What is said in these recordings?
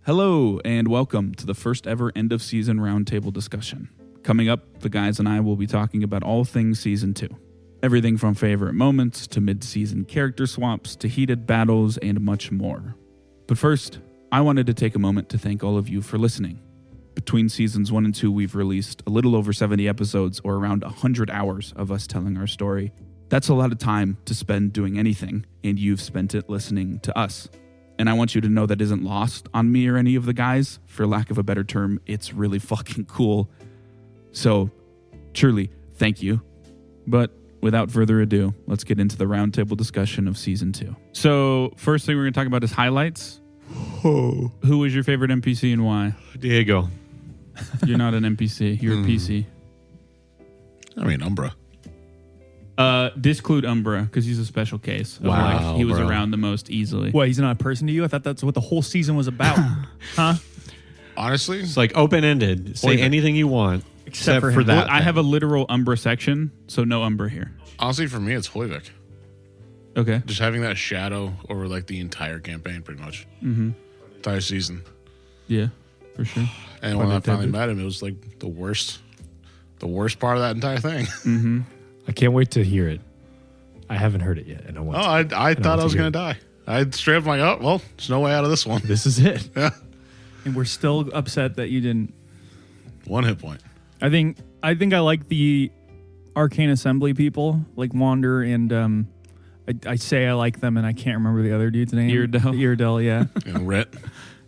Hello, and welcome to the first ever end-of-season Roundtable Discussion. Coming up, the guys and I will be talking about all things Season 2. Everything from favorite moments, to mid-season character swaps, to heated battles, and much more. But first, I wanted to take a moment to thank all of you for listening. Between Seasons 1 and 2, we've released a little over 70 episodes, or around 100 hours of us telling our story. That's a lot of time to spend doing anything, and you've spent it listening to us. And I want you to know that isn't lost on me or any of the guys. For lack of a better term, it's really fucking cool. So, truly, thank you. But without further ado, let's get into the roundtable discussion of Season 2. So, first thing we're going to talk about is highlights. Oh. Who was your favorite NPC and why? Diego. You're not an NPC. You're a PC. I mean, Umbra. Disclude Umbra, because he's a special case. Wow, like, he was bro. around the most easily. What, he's not a person to you? I thought that's what the whole season was about. Huh? Honestly, It's like open-ended. Say anything you want except for him. that. Well, I have a literal Umbra section, so no Umbra here. honestly, for me, it's Hoivik. Okay. Just having that shadow over like the entire campaign, pretty much. Entire season. Yeah, for sure. And when I finally met him, it was like the worst part of that entire thing. I can't wait to hear it. I haven't heard it yet, and I want to. I thought I was hear going to die. I straight up like, oh, well, there's no way out of this one. This is it. Yeah. And we're still upset that you didn't. 1 hit point. I think I like the Arcane Assembly people, like Wander and I say I like them, and I can't remember the other dude's name. Iredell, yeah. And Rit.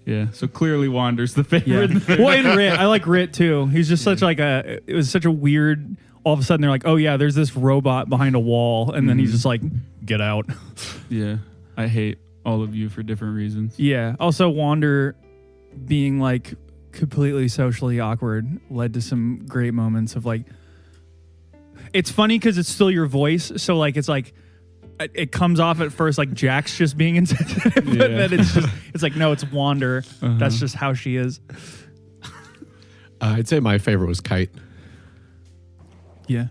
Yeah, so clearly Wander's the favorite. Yeah. Well, and Rit, I like Rit too. He's just such like it was such a weird. All of a sudden, they're like, "Oh yeah, there's this robot behind a wall," and then he's just like, "Get out." Yeah, I hate all of you for different reasons. Yeah. Also, Wander being like completely socially awkward led to some great moments of like. It's funny because it's still your voice, so like it's like it comes off at first like Jack's just being insensitive, but then it's like no, it's Wander. That's just how she is. I'd say my favorite was Kite. Yeah.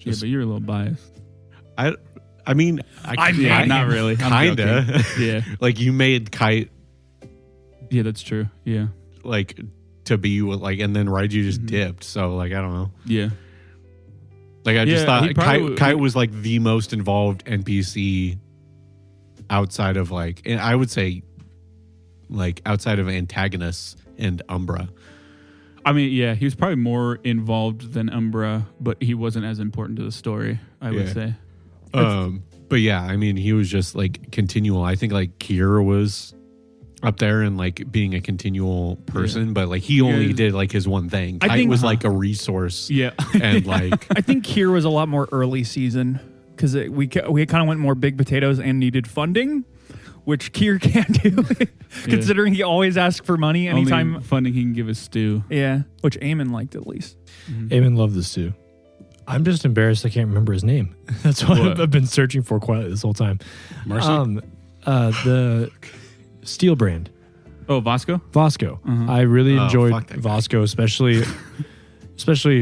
Yeah, but you're a little biased. I mean, Not really. I'm Kinda. joking. Yeah. Like you made Kite Yeah, that's true. Yeah. like to be with like, and then Raiju just dipped. So like, I don't know. Yeah. Like I just Yeah, he thought probably- Kite was like the most involved NPC outside of like, and I would say like outside of antagonists and Umbra. I mean, yeah, he was probably more involved than Umbra, but he wasn't as important to the story, I would say. But yeah, I mean, he was just like continual. I think like Kier was up there and like being a continual person, but like he only did like his one thing. I Kite think- was like a resource. Yeah. And like, I think Kier was a lot more early season because we kind of went more big potatoes and needed funding, which Kier can't do, considering he always asks for money anytime. Only funding he can give is Stu. Yeah, which Eamon liked at least. Eamon loved this too. I'm just embarrassed I can't remember his name. That's what I've been searching for quietly this whole time. Mercy? The Steel brand. Oh, Vasco? Vasco. I really enjoyed fuck that guy. Vasco, especially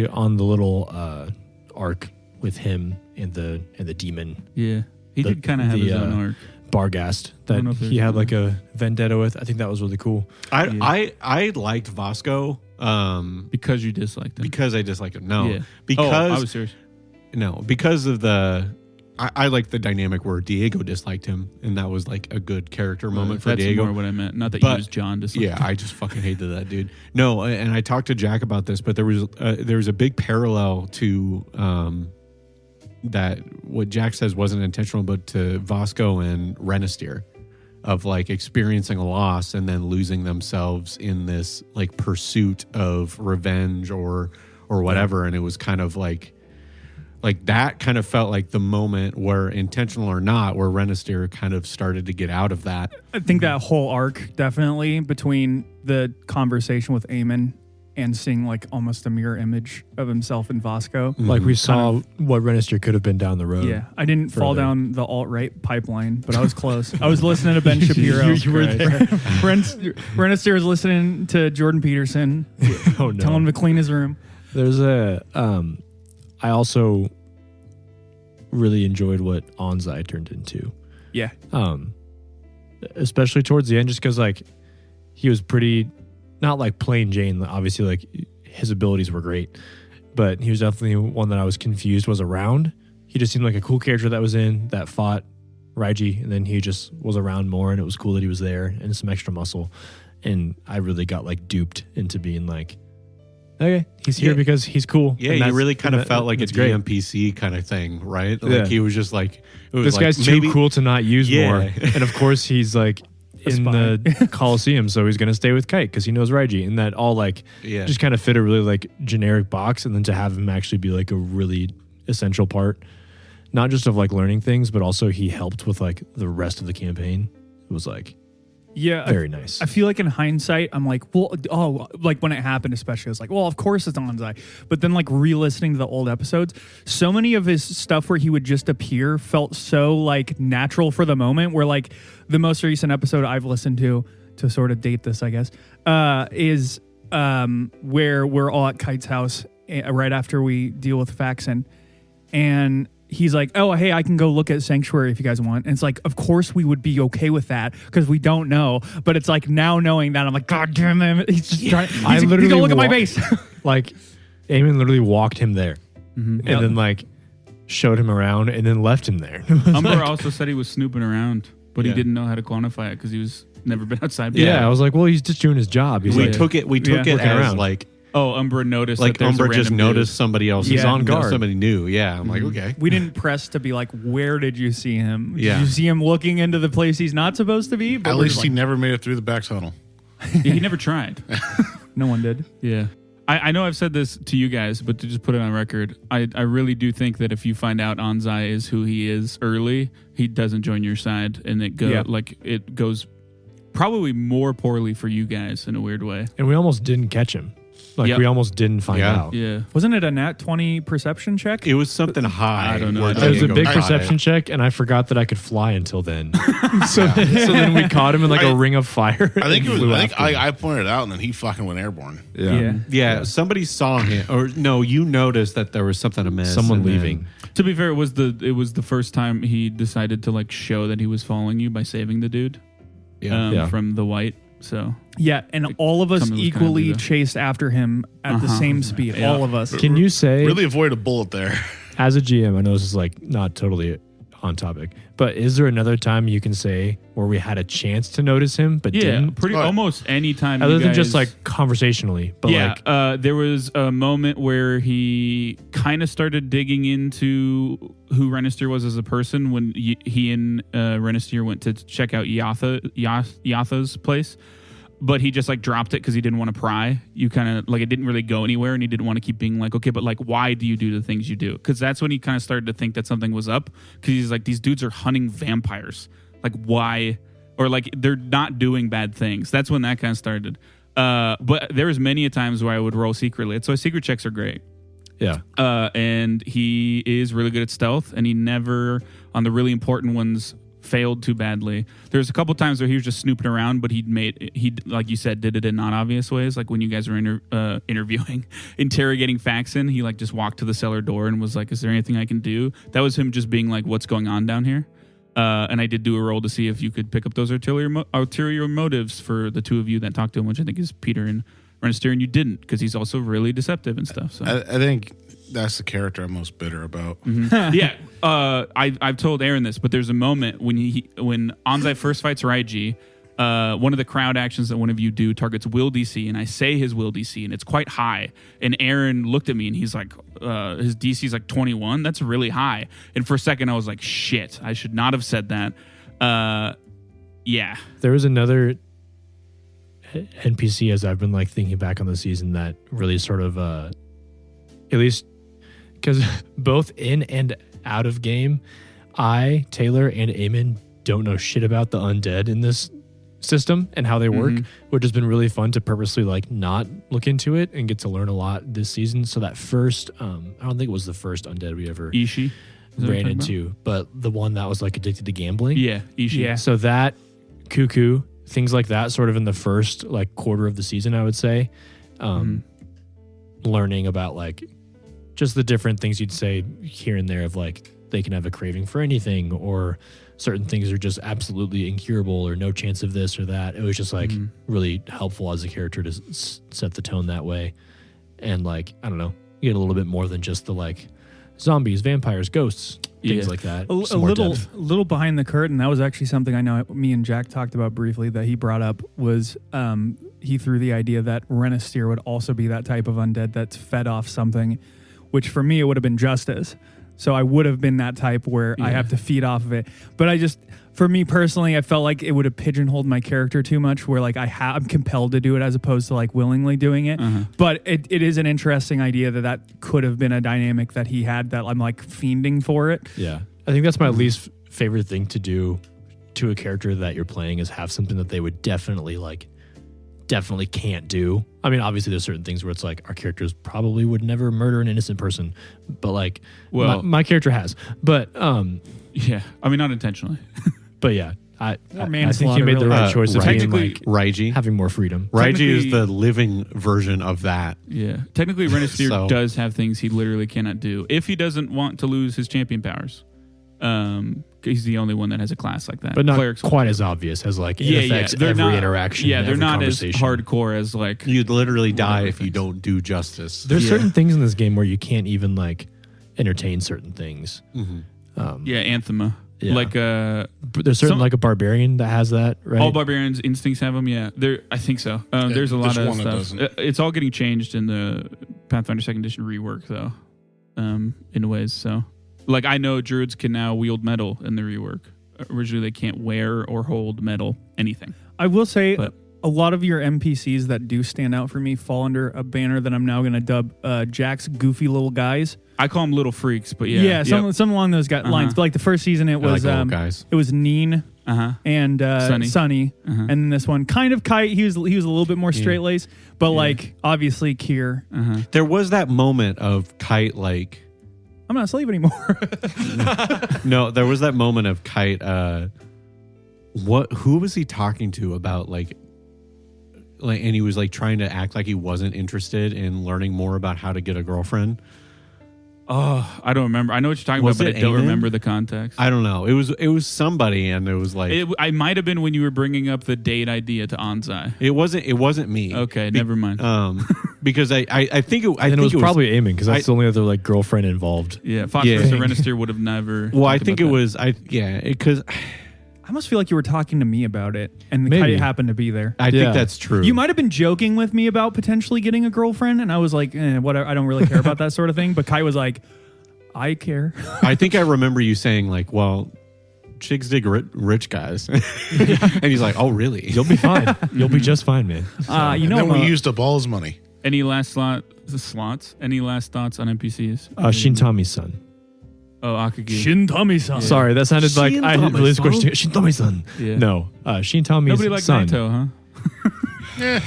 on the little arc with him and the demon Yeah. He did kind of have his own arc. Barghast I don't know that if there's he had one. like a vendetta with. I think that was really cool. I liked Vasco Because you disliked him. because I disliked him. No, Yeah. because I was serious. no, because of I like the dynamic where Diego disliked him, and that was like a good character moment for That's Diego. more what I meant. Not that But- you was John disliked Yeah, him. I just fucking hated that dude. No, and I talked to Jack about this, but there was a big parallel to that what Jack says wasn't intentional, but to Vasco and Renestier, of like experiencing a loss and then losing themselves in this like pursuit of revenge or whatever, and it was kind of like that kind of felt like the moment where, intentional or not, where Renestier kind of started to get out of that. I think that whole arc definitely between the conversation with Eamon and seeing like almost a mirror image of himself in Vasco. Like we saw what Renestier could have been down the road. Yeah, I didn't fall Further. down the alt-right pipeline, but I was close. I was listening to Ben Shapiro. You were there. Renestier was listening to Jordan Peterson, Oh no. telling him to clean his room. There's I also really enjoyed what Anzai turned into. Yeah. Especially towards the end, just because like he was pretty, not like plain Jane. Obviously, like his abilities were great, but he was definitely one that I was confused was around. He just seemed like a cool character that fought Raiji, and then he just was around more, and it was cool that he was there and some extra muscle. And I really got like duped into being like, okay, he's here because he's cool. Yeah, you really kind of felt like a DMPC kind of thing, right? Like he was just like, this guy's too cool to not use more. And of course, he's like in the Coliseum, so he's going to stay with Kite because he knows Raiji. And that all like just kind of fit a really like generic box. And then to have him actually be like a really essential part, not just of like learning things, but also he helped with like the rest of the campaign. It was like, very nice. I feel like in hindsight, I'm like, like when it happened, especially, I was like, well, of course it's Anzai. But then like re-listening to the old episodes, so many of his stuff where he would just appear felt so like natural for the moment, where like the most recent episode I've listened to sort of date this, I guess, is where we're all at Kite's house right after we deal with Faxon. And he's like, oh, hey, I can go look at Sanctuary if you guys want. And it's like, of course we would be okay with that because we don't know. But it's like now knowing that, I'm like, God damn it. He's just trying. He's gonna look at my base. Like, Eamon literally walked him there and then like showed him around and then left him there. Umber also said he was snooping around, but he didn't know how to quantify it because he was never been outside. Yeah, I was like, well, he's just doing his job. We took it as like, oh, Umbra noticed. Like Umbra just noticed somebody else. He's on guard. Somebody new. Yeah, I'm like, okay. We didn't press to be like, where did you see him? Yeah. Did you see him looking into the place he's not supposed to be? But at least he never made it through the back tunnel. He never tried. No one did. Yeah. I know I've said this to you guys, but to just put it on record, I really do think that if you find out Anzai is who he is early, he doesn't join your side, and it goes probably more poorly for you guys in a weird way. And we almost didn't catch him. Like we almost didn't find out. Yeah. Wasn't it a nat 20 perception check? It was something high. I don't know. It was a big perception check, and I forgot that I could fly until then. so then we caught him in like a ring of fire. I think it was. I think I pointed it out, and then he fucking went airborne. Yeah. Somebody saw him, or no, you noticed that there was something amiss. Someone leaving. To be fair, it was the first time he decided to like show that he was following you by saving the dude. From the white. So and all of us equally chased after him at the same speed. Yeah. All of us. Can you say really avoid a bullet there? As a GM, I know this is like not totally on topic, but is there another time you can say where we had a chance to notice him but didn't? Almost any time. Other than just like conversationally, but there was a moment where he kind of started digging into who Renister was as a person when he and Renister went to check out Yatha's place. But he just like dropped it because he didn't want to pry. You kind of like it didn't really go anywhere, and he didn't want to keep being like, okay, but like, why do you do the things you do? Because that's when he kind of started to think that something was up. Because he's like, these dudes are hunting vampires. Like, why? Or like they're not doing bad things. That's when that kind of started. But there was many a times where I would roll secretly. So secret checks are great. Yeah. And he is really good at stealth, and he never on the really important ones failed too badly. There's a couple times where he was just snooping around, but he like you said, did it in not obvious ways. Like when you guys were interrogating Faxon, he like just walked to the cellar door and was like, "Is there anything I can do?" That was him just being like, "What's going on down here?" And I did do a roll to see if you could pick up those ulterior motives for the two of you that talked to him, which I think is Peter and Renister, and you didn't because he's also really deceptive and stuff. So I think that's the character I'm most bitter about. Mm-hmm. I've told Aaron this, but there's a moment when when Anzai first fights Raiji, one of the crowd actions that one of you do targets will DC, and I say his will DC, and it's quite high. And Aaron looked at me, and he's like, his DC is like 21. That's really high. And for a second, I was like, shit, I should not have said that. There was another NPC as I've been like thinking back on the season that really sort of, at least because both in and out of game, Taylor, and Eamon don't know shit about the undead in this system and how they work, which has been really fun to purposely like not look into it and get to learn a lot this season. So that first, I don't think it was the first undead we ever Ishi ran into, but the one that was like addicted to gambling. Yeah, Ishi. Yeah. So that cuckoo, things like that, sort of in the first like quarter of the season, I would say, learning about like just the different things you'd say here and there of like they can have a craving for anything or certain things are just absolutely incurable or no chance of this or that. It was just like really helpful as a character to set the tone that way. And like, I don't know, you get a little bit more than just the like zombies, vampires, ghosts, things like that. A little behind the curtain. That was actually something I know me and Jack talked about briefly that he brought up was he threw the idea that Renistir would also be that type of undead that's fed off something, which for me it would have been justice. So I would have been that type where I have to feed off of it. But for me personally, I felt like it would have pigeonholed my character too much where like I'm compelled to do it as opposed to like willingly doing it. But it is an interesting idea that could have been a dynamic that he had that I'm like fiending for it. Yeah. I think that's my least favorite thing to do to a character that you're playing is have something that they would definitely can't do. I mean, obviously there's certain things where it's like our characters probably would never murder an innocent person, but like my character has. But yeah, I mean not intentionally. But yeah, I think manslaughter, you made the right choice of being technically, like Raiji. having more freedom. Raiji is the living version of that. Yeah, technically Renistir does have things he literally cannot do if he doesn't want to lose his champion powers. He's the only one that has a class like that. But not Clerics quite as obvious as like it affects every interaction. Yeah, they're every not as conversation. hardcore as like You'd literally die if you don't do justice. There's certain things in this game where you can't even like entertain certain things. Anthema. Yeah. Like there's certain like a barbarian that has that, right? all barbarians instincts have them. Yeah, I think so. There's a lot of stuff. It's all getting changed in the Pathfinder 2nd Edition rework, though, in ways. So, like I know druids can now wield metal in the rework. Originally, they can't wear or hold metal anything. I will say a lot of your NPCs that do stand out for me fall under a banner that I'm now going to dub Jack's goofy little guys. I call them little freaks, but some along those lines. But like the first season, it was guys. It was Neen and Sunny, and then this one kind of Kite. He was a little bit more straight laced, but like obviously Kier. There was that moment of Kite like I'm not a slave anymore. No, there was that moment of Kite. Who was he talking to about like, and he was like trying to act like he wasn't interested in learning more about how to get a girlfriend. Oh, I don't remember. I know what you're talking about, but I don't remember the context. I don't know. It was somebody, and it was like I might have been when you were bringing up the date idea to Anzai. It wasn't me. Okay, never mind. Because I think it was probably Eamon because that's the only other like girlfriend involved. Yeah, Phosphorus and Renistir would have never. Well, I think it was because. I almost feel like you were talking to me about it, and the Kite happened to be there. I think that's true. You might have been joking with me about potentially getting a girlfriend, and I was like, whatever. I don't really care about that sort of thing. But Kite was like, I care. I think I remember you saying like, well, chicks dig rich guys. And he's like, oh, really? You'll be fine. You'll be just fine, man. Then we used up all his money. Any last slots? Any last thoughts on NPCs? Shintami's son. Oh, Akagi. Shintami-san. Yeah. Sorry, that sounded like I really squished it. Shintami-san. Yeah. No, Shintami's Nobody liked son. Naito, huh?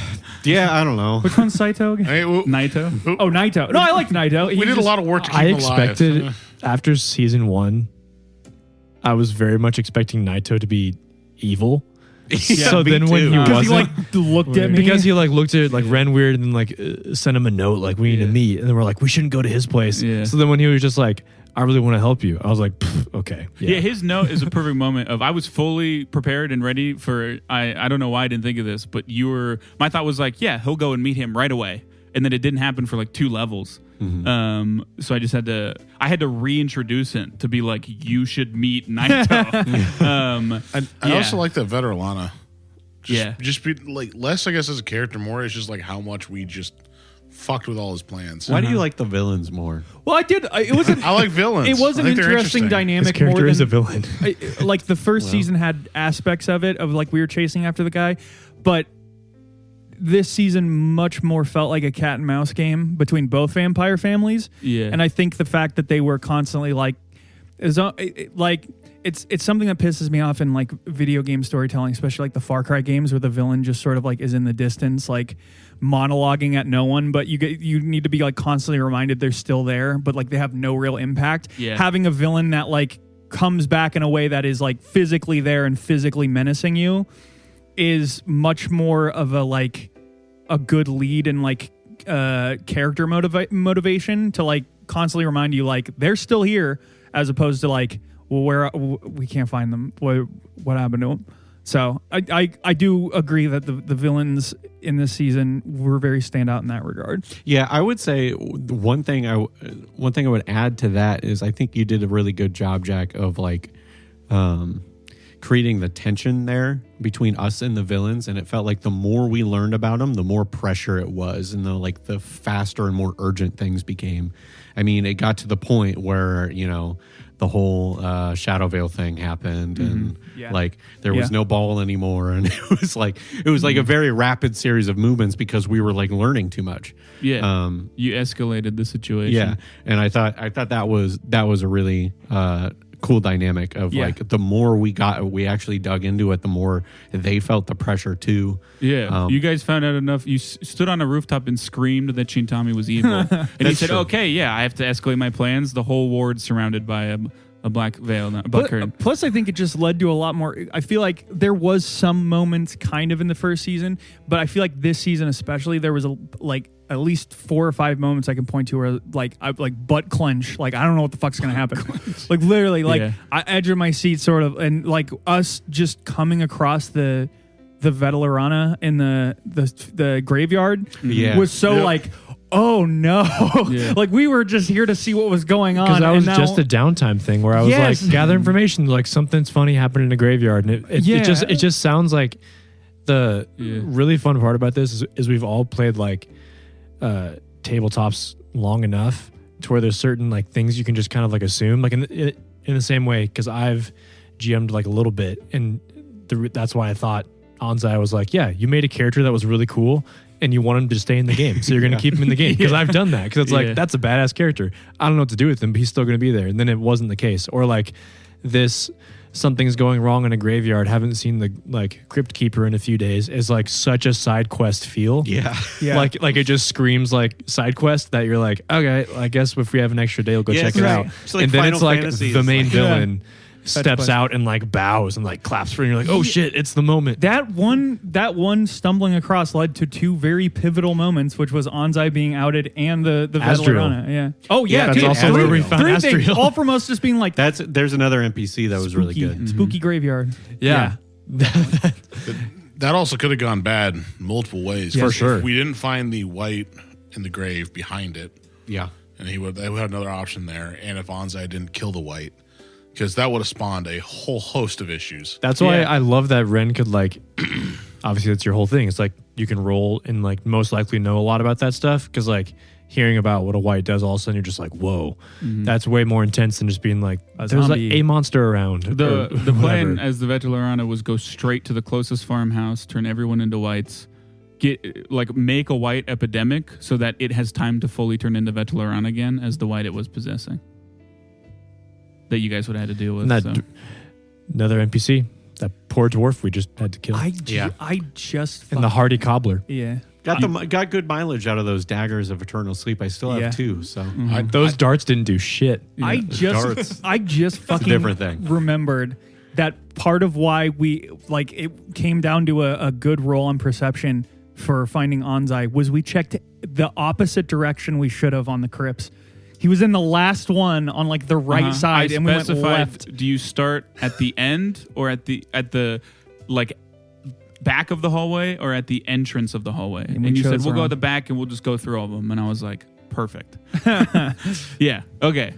Yeah, I don't know. Which one's Saito again? Naito. Oh, Naito. No, I liked Naito. We did a lot of work to keep him alive. I expected, after season 1, I was very much expecting Naito to be evil. Yeah, so then when he wasn't, he like looked at me because he like looked at like Ren weird and then like sent him a note like we need to meet, and then we're like we shouldn't go to his place. Yeah. So then when he was just like I really want to help you, I was like okay. Yeah, his note is a perfect moment of I was fully prepared and ready for I don't know why I didn't think of this, but my thought was like he'll go and meet him right away, and then it didn't happen for like 2 levels. So I just had to reintroduce it to be like, you should meet Naito. I also like that Veterlana. Just be like less, I guess, as a character, more it's just like how much we just fucked with all his plans. Why do you like the villains more? Well, I did. It was. I like villains. It was an interesting dynamic. His character more is than, a villain. Like the first season had aspects of it of like we were chasing after the guy, but this season much more felt like a cat and mouse game between both vampire families. Yeah. And I think the fact that they were constantly like, it's something that pisses me off in like video game storytelling, especially like the Far Cry games where the villain just sort of like is in the distance, like monologuing at no one, but you need to be like constantly reminded they're still there, but like they have no real impact. Yeah. Having a villain that like comes back in a way that is like physically there and physically menacing you is much more of a good lead and like character motivation to like constantly remind you like they're still here, as opposed to like well, we can't find them. What happened to them? So I do agree that the villains in this season were very standout in that regard. Yeah, I would say one thing I would add to that is I think you did a really good job, Jack, of like creating the tension there between us and the villains, and it felt like the more we learned about them, the more pressure it was, and the faster and more urgent things became. I mean, it got to the point where the whole Shadow Veil thing happened, and like there was no ball anymore, and it was like a very rapid series of movements because we were like learning too much. Yeah, you escalated the situation. Yeah, and I thought that was a really cool dynamic of like the more we actually dug into it, the more they felt the pressure too. Yeah, you guys found out enough. You stood on a rooftop and screamed that Shintami was evil, and he said, true. "Okay, yeah, I have to escalate my plans." The whole ward surrounded by a black veil, black curtain. Plus, I think it just led to a lot more. I feel like there was some moments kind of in the first season, but I feel like this season especially, there was at least 4 or 5 moments I can point to where I butt clench. Like, I don't know what the fuck's going to happen. Like literally, I edge of my seat sort of, and like us just coming across the Vetelarana in the graveyard was so like, oh no. Like we were just here to see what was going on. Because that was just a downtime thing where I was like, gather information, like something's funny happened in the graveyard. And it just sounds like the really fun part about this is we've all played like tabletops long enough to where there's certain like things you can just kind of like assume, like in the same way, because I've GM'd like a little bit, and that's why I thought Anzai was like, yeah, you made a character that was really cool and you want him to stay in the game, so you're going to keep him in the game, because I've done that, because it's like, that's a badass character, I don't know what to do with him, but he's still going to be there. And then it wasn't the case. Or like this, something's going wrong in a graveyard, haven't seen the like Crypt Keeper in a few days, is like such a side quest feel. Yeah. Like it just screams like side quest that you're like, okay, I guess if we have an extra day, we'll go check it out. Like, and then Final it's like Fantasy the main villain steps quest. out and like bows and like claps for you. And you're like, oh shit, it's the moment. That one stumbling across led to 2 very pivotal moments, which was Anzai being outed and the Vetelarana. Yeah. Oh yeah, that's dude, also where we found 3 things, Astriel. all from us just being like, there's another NPC that was really good. Spooky graveyard. Yeah. That also could have gone bad multiple ways. For sure. If we didn't find the white in the grave behind it. Yeah. And they would have another option there. And if Anzai didn't kill the white, because that would have spawned a whole host of issues. That's why I love that Ren could like, obviously that's your whole thing. It's like you can roll and like most likely know a lot about that stuff, because like hearing about what a white does, all of a sudden you're just like, whoa, that's way more intense than just being like, there's like a monster around. The plan as the Vetelarana was go straight to the closest farmhouse, turn everyone into whites, make a white epidemic so that it has time to fully turn into Vetelarana again as the white it was possessing. That you guys would have had to deal with. Another NPC, that poor dwarf we just had to kill. I just and the hardy cobbler. Yeah. Got good mileage out of those daggers of eternal sleep. I still have 2, so those darts didn't do shit. I just fucking different thing. Remembered that part of why we it came down to a good roll on perception for finding Anzai was we checked the opposite direction we should have on the crypts. He was in the last one on like the right side, and we went left. Do you start at the end or at the like back of the hallway or at the entrance of the hallway? And you said we'll go at the back and we'll just go through all of them. And I was like, perfect. Yeah. Okay.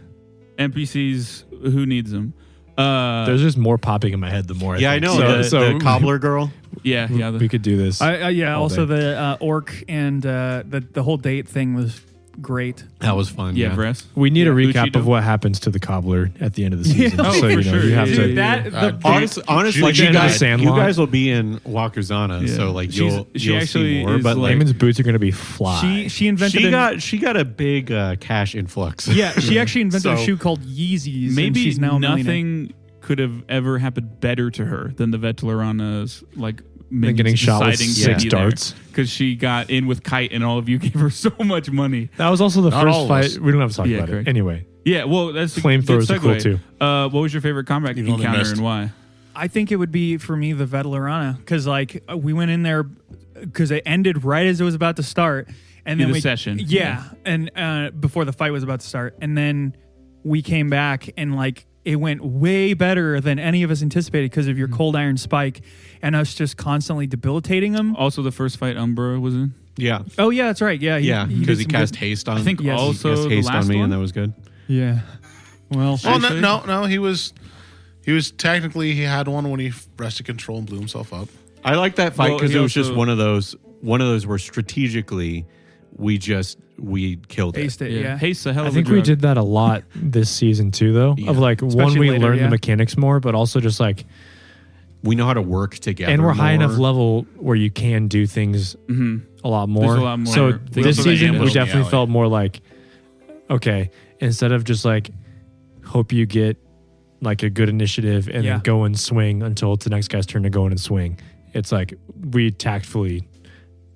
NPCs, who needs them? There's just more popping in my head the more. I think. I know. The cobbler girl. Yeah. We could do this. Also the orc and the whole date thing was great. That was fun. Yeah, Vress. We need a recap of what happens to the cobbler at the end of the season. Oh, so for sure. You have to. Honestly, like you Sandlot. guys will be in Wakuzana, so like you'll see more. But like, Eamon's boots are going to be fly. She invented. She got a big cash influx. Yeah, she actually invented a shoe called Yeezys. Maybe she's now nothing could have ever happened better to her than the Vetelarana's like getting shot with 6 darts because she got in with Kite and all of you gave her so much money. That was also the first fight. We don't have to talk about correct. it anyway. Yeah, well, that's flamethrowers are cool too. What was your favorite combat encounter and why? I think it would be for me the Vetelarana, because like we went in there because it ended right as it was about to start, and then the session. Yeah, and before the fight was about to start, and then we came back and like it went way better than any of us anticipated because of your cold iron spike and us just constantly debilitating him. Also, the first fight Umbra was in. Yeah. Oh yeah, that's right. Yeah, Because he did some cast good- haste on. I think Yes. also he cast the haste last on me, one. and that was good. Yeah. Well, Well, Actually- no. He was technically he had one when he wrested control and blew himself up. I like that fight Well, because he it was just also- one of those where strategically we killed it. aced it. Yeah. Haste's a hell of I think a we drug. did that a lot this season too, though. Yeah. Of like one, Especially we later, learned yeah. the mechanics more, but also just like, We know how to work together, and we're high more. enough level where you can do things a lot more. There's a lot more So things this to season, handle. we definitely alley. felt more like, okay, instead of just like, hope you get like a good initiative and Yeah. then go and swing until it's the next guy's turn to go in and swing. It's like we tactfully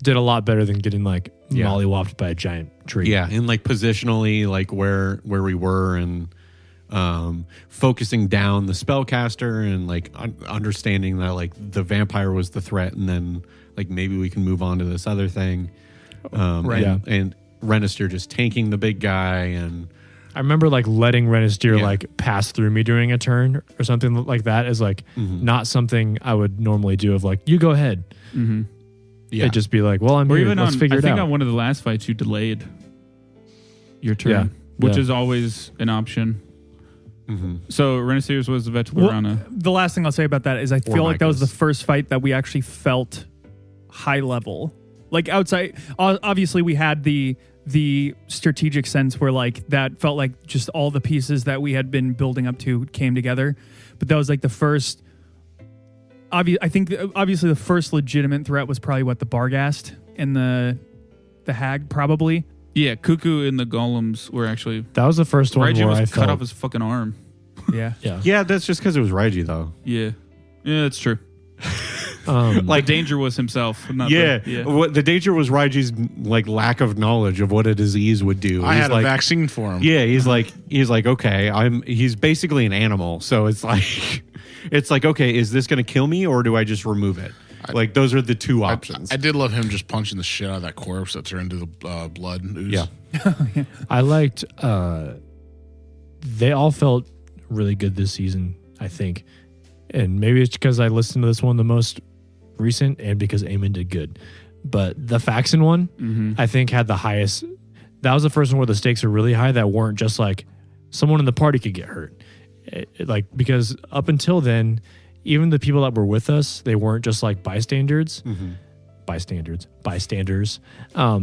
did a lot better than getting like Yeah. mollywopped by a giant tree. Yeah, and like positionally, like where we were, and focusing down the spellcaster, and like understanding that like the vampire was the threat, and then like maybe we can move on to this other thing. Right. And Renister just tanking the big guy, and I remember like letting Renister Yeah. like pass through me during a turn or something like that is like not something I would normally do. Of like, you go ahead. yeah, It'd just be like, well, I'm Or here. even Let's on, figure I it think out. on one of the last fights, you delayed your turn, Yeah. which Yeah. is always an option. So Renaissance was the Veterana. The last thing I'll say about that is I feel like that was the Micah's. first fight that we actually felt high level. Like outside, obviously we had the strategic sense where like that felt like just all the pieces that we had been building up to came together. But that was like the first. I think obviously the first legitimate threat was probably what the Barghast and the hag probably. Yeah, Cuckoo and the Golems were actually. That was the first one Raiji where I was cut felt. off his fucking arm. Yeah. Yeah. yeah. That's just because it was Raiji, though. Yeah, that's true. Like The danger was himself. Not yeah, the, what the danger was Raiji's like lack of knowledge of what a disease would do. I He's had like, a vaccine for him. Yeah, he's like okay, he's basically an animal, so it's like okay, is this going to kill me or do I just remove it? Like those are the two options. I did love him just punching the shit out of that corpse that turned into the blood ooze. Yeah. I liked. They all felt really good this season, I think, and maybe it's because I listened to this one the most recent, and because Eamon did good. But the Faxon one, I think, had the highest. That was the first one where the stakes are really high. That weren't just like someone in the party could get hurt, because up until then, even the people that were with us, they weren't just like bystanders. Bystanders. Yeah,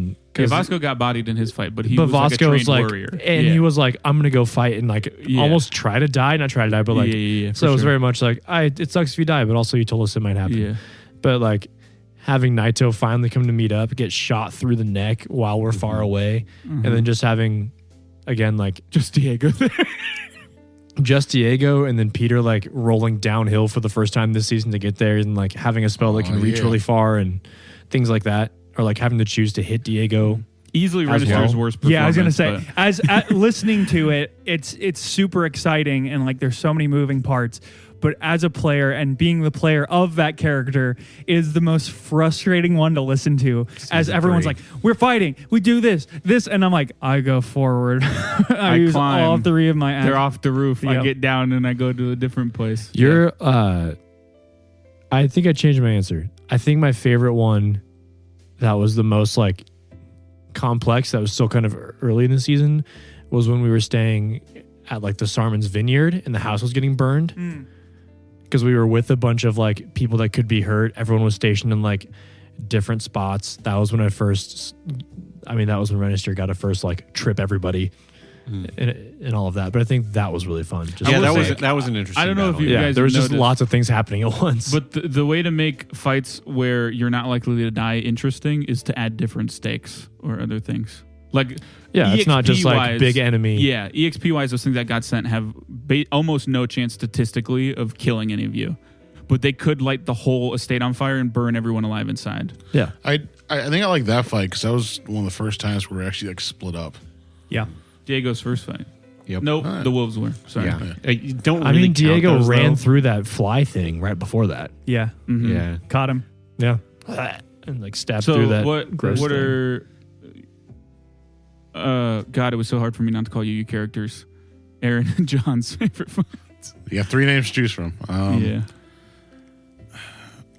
Vasco got bodied in his fight, but he But was like a Vasco trained was like, warrior. and Yeah. he was like, I'm gonna go fight and like Yeah. almost try to die, not try to die, but like, Yeah, so for it was sure. very much like, it sucks if you die, but also you told us it might happen. Yeah. But like having Naito finally come to meet up, get shot through the neck while we're far away, and then just having, again, like Just Diego there. just Diego and then Peter like rolling downhill for the first time this season to get there, and like having a spell that can reach yeah. really far and things like that, or like having to choose to hit Diego. Easily As Renaissance's well. worst Yeah, I was gonna performance, say, but- as listening to it, it's super exciting and like there's so many moving parts. But as a player and being the player of that character is the most frustrating one to listen to. As everyone's like, "We're fighting, we do this," and I'm like, I go forward. I use climb. all three of my. They're off the roof. I Yep. get down and I go to a different place. You're I think I changed my answer. I think my favorite one that was the most like complex, that was still kind of early in the season, was when we were staying at like the Sarmon's vineyard and the house was getting burned. Because we were with a bunch of like people that could be hurt. Everyone was stationed in like different spots. That was when that was when Renister got to first like trip everybody and all of that. But I think that was really fun. Just Yeah, like- that was an interesting. I don't know if battle. you yeah, guys there was just noticed, lots of things happening at once. But the way to make fights where you're not likely to die interesting is to add different stakes or other things. Like yeah, it's not just like EXP-wise, big enemy. Yeah, EXP wise, those things that got sent have almost no chance statistically of killing any of you, but they could light the whole estate on fire and burn everyone alive inside. Yeah. I think I like that fight because that was one of the first times we were actually like split up. Yeah. Diego's first fight. Yep. Nope, Alright. the wolves were. Sorry. Yeah. You don't. I really mean, count Diego those, ran though. through that fly thing right before that. Yeah. Mhm. Yeah. Caught him. Yeah. And like stabbed So through that. what gross thing. are God, it was so hard for me not to call you characters. Aaron and John's favorite fight. You got 3 names to choose from. Yeah.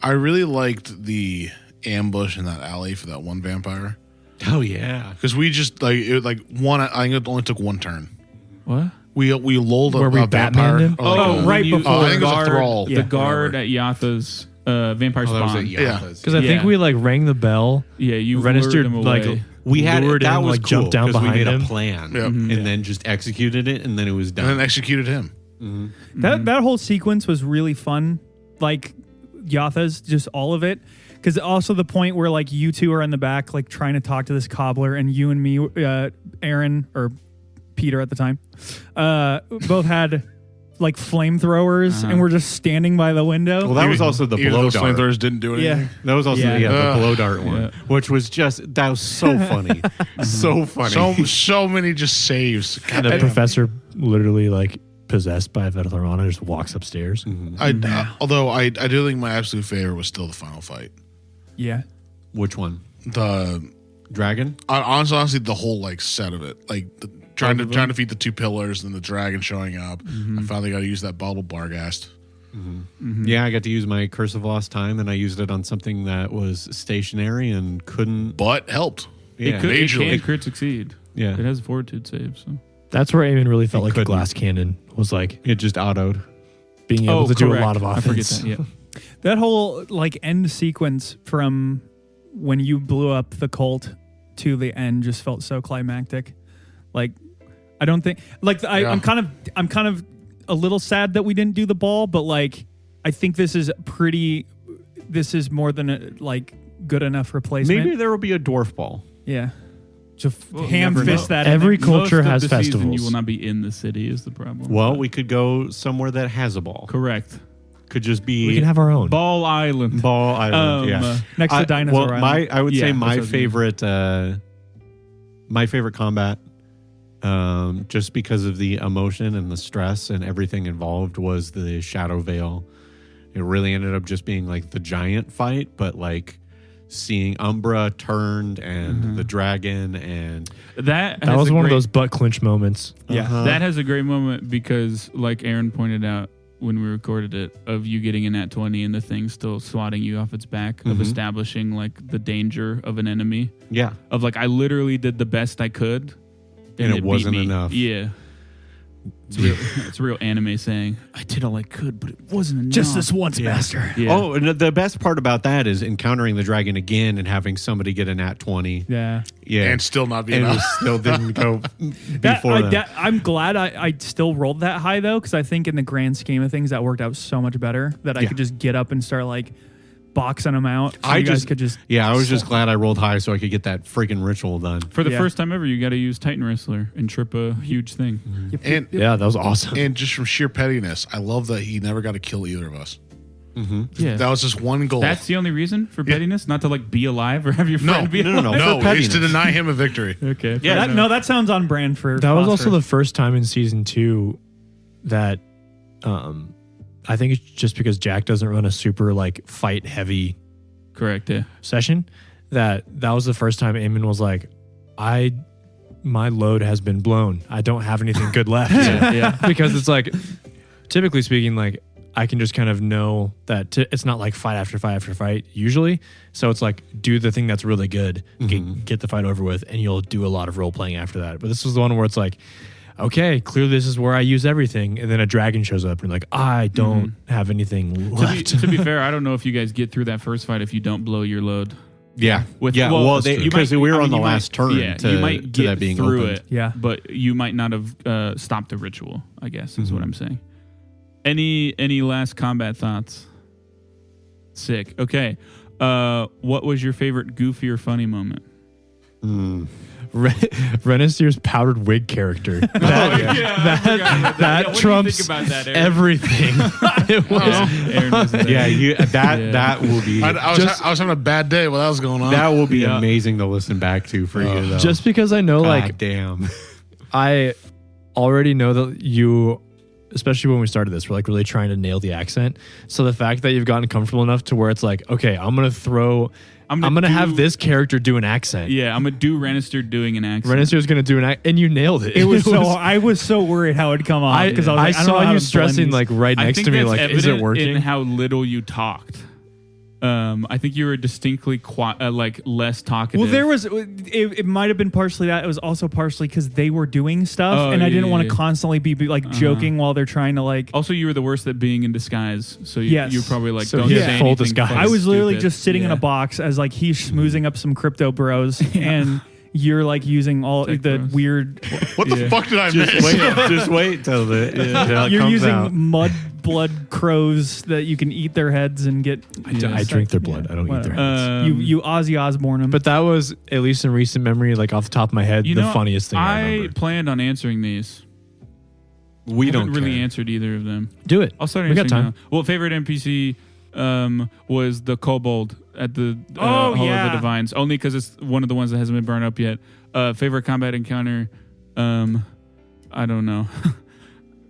I really liked the ambush in that alley for that one vampire. Oh yeah. Because we just I think it only took 1 turn. What? We lulled Where we a vampire. Batmaned him? Right when before. I think it was a thrall. The guard at Yatha's vampire Oh, that was spawn. at Yeah. Yatha's. Because I think we like rang the bell. Yeah, you Registered, lured him like, away. We had lured that him, was like, cool, jumped down 'cause we behind made him. a plan Yep. and then just executed it, and then it was done. And then executed him. That whole sequence was really fun. Like Yatha's, just all of it. Because also the point where like you two are in the back, like trying to talk to this cobbler, and you and me, Aaron or Peter at the time, both had like flamethrowers, and we're just standing by the window. Well, that was also the Even blow though dart. flamethrowers didn't do anything. Yeah. That was also Yeah. the blow dart one, which was that was so funny, so funny. So many just saves. God The damn. professor literally like possessed by Veterana just walks upstairs. Although I do think my absolute favorite was still the final fight. Yeah. Which one? The Dragon? honestly, the whole like set of it, like trying to defeat the 2 pillars and the dragon showing up. I finally got to use that bubble barghast. Yeah, I got to use my Curse of Lost Time, and I used it on something that was stationary and couldn't. But helped. Yeah, It majorly. can crit succeed. Yeah. It has a fortitude save. So That's where Eamon really felt like couldn't. a glass cannon was like it just autoed. being able to do a correct. lot of I forget offense. that. Yeah. That whole like end sequence from when you blew up the cult to the end just felt so climactic. Like I don't think like I'm kind of a little sad that we didn't do the ball, but like I think this is more than a like good enough replacement. Maybe there will be a dwarf ball. Yeah. Just Well, ham never fist know. that in Every there. culture Most of has the season, festivals. you will not be in the city is the problem. Well, But- we could go somewhere that has a ball. correct. Could just be We can have our own. Ball Island. ball island. Yeah. Next to Dinosaur Well, Island. I would Yeah, say that's my what I was favorite combat, just because of the emotion and the stress and everything involved, was the Shadow Veil. It really ended up just being like the giant fight, but like seeing Umbra turned and the dragon and That That was one of those butt clinch moments. Yeah. That has a great moment because, like Aaron pointed out when we recorded it, of you getting a nat 20 and the thing still swatting you off its back, of establishing like the danger of an enemy. yeah. Of like, I literally did the best I could, And it beat wasn't me. enough. Yeah. It's a real anime saying, I did all I could, but it wasn't enough. Just this once, master. Yeah. Oh, and the best part about that is encountering the dragon again and having somebody get a nat 20. Yeah. Yeah. And still not be and it enough. still didn't go before that. I'm glad I still rolled that high though, because I think in the grand scheme of things that worked out so much better that I Yeah. could just get up and start like boxing them out. So I you guys just- could just Yeah, I was just glad I rolled high so I could get that freaking ritual done. For the Yeah. first time ever, you got to use Titan Wrestler and trip a huge thing. And Yeah, that was awesome. and just from sheer pettiness, I love that he never got to kill either of us. Yeah. That was just one goal. That's the only reason for pettiness? Not to like be alive or have your no, friend be alive? no, For it's pettiness. to deny him a victory. Okay. Yeah, that sounds on brand for That was Phosphor. also the first time in season 2 that I think it's just because Jack doesn't run a super like fight heavy Correct, yeah. session that was the first time Eamon was like, my load has been blown. I don't have anything good left. Yeah. Because it's like, typically speaking, like I can just kind of know that it's not like fight after fight after fight usually. So it's like, do the thing that's really good, get the fight over with, and you'll do a lot of role playing after that. But this was the one where it's like, okay, clearly this is where I use everything. And then a dragon shows up and you're like, I don't have anything left. To be fair, I don't know if you guys get through that first fight if you don't blow your load. Yeah. With- yeah. well, Well, that's true. because You we might- were I on mean, the you last might- turn yeah, to, you might to get that being through opened. it. Yeah. But you might not have stopped the ritual, I guess, is what I'm saying. Any last combat thoughts? Sick. Okay. What was your favorite goofy or funny moment? Renisier's powdered wig character. That What do you trumps think about that, Aaron? everything. It was Aaron wasn't there. Yeah, that will be I was having a bad day while that was going on. that will be Yeah. amazing to listen back to for you though. just because I know, God like, damn. I already know that you especially when we started this, we're like really trying to nail the accent. So the fact that you've gotten comfortable enough to where it's like, okay, I'm gonna have this character do an accent. Yeah, I'm gonna do Rennister doing an accent. Rennister's gonna do an accent, and you nailed it. It was I was so worried how it'd come off because I saw you stressing like right next to me, like, is it working? In how little you talked. I think you were distinctly like less talkative. Well, there was it might have been partially that. It was also partially because they were doing stuff, and I didn't want to constantly be like joking while they're trying to like. Also, you were the worst at being in disguise, so you're probably like, so don't say full anything. disguise. fucking I was literally stupid. just sitting in a box as like he's schmoozing up some crypto bros, and you're like using all Tech the bros. weird. What the fuck did I miss? Just wait till it You're comes using out. mud blood crows that you can eat their heads and get. I drink their blood. I don't eat their heads. You Ozzy Osbourne them. But that was, at least in recent memory, like off the top of my head, the funniest thing I remember. planned on answering these. We I don't haven't really care. answered either of them. Do it. I'll start We answering got time. now. Well, favorite NPC was the kobold at the Oh, Hall yeah. of the Divines, only because it's one of the ones that hasn't been burned up yet. Favorite combat encounter, I don't know.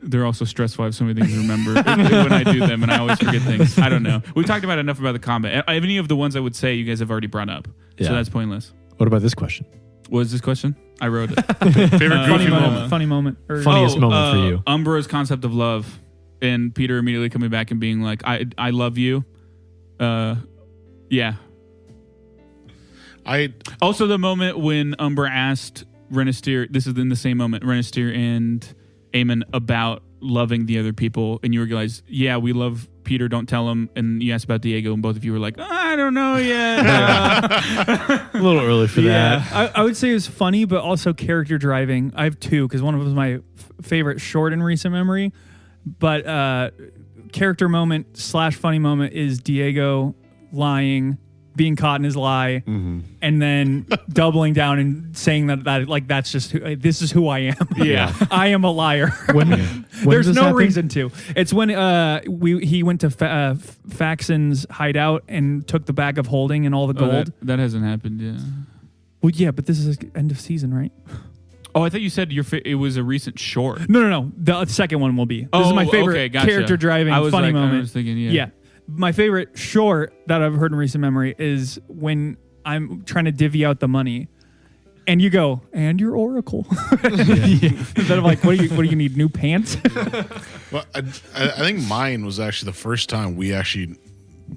They're also stressful. I have so many things to remember when I do them, and I always forget things. I don't know. We've talked about enough about the combat. Any of the ones I would say you guys have already brought up, so Yeah. that's pointless. What about this question? What is this question? I wrote it. Favorite funny goofy moment. moment. Funny moment. Or, Funniest moment for you. Umbra's concept of love, and Peter immediately coming back and being like, I love you. Yeah. Also the moment when Umbra asked Rennister, this is in the same moment, Rennister and Eamon about loving the other people, and you realize, yeah, we love Peter, don't tell him, and you asked about Diego, and both of you were like, I don't know yet. A little early for that. I would say it was funny, but also character driving. I have two because one of them was my favorite short in recent memory, but character moment / funny moment is Diego lying, being caught in his lie, and then doubling down and saying that like that's just this is who I am. Yeah. I am a liar. When There's does no this happen? reason to. It's when he went to Faxon's hideout and took the bag of holding and all the gold. That hasn't happened yet. Well, yeah, but this is end of season, right? Oh, I thought you said it was a recent short. No. The second one will be. This is my favorite okay, gotcha. character driving I was funny like, moment. I was thinking, Yeah. My favorite short that I've heard in recent memory is when I'm trying to divvy out the money, and you go, and your oracle. Instead of like, what do you need? New pants? Well, I think mine was actually the first time we actually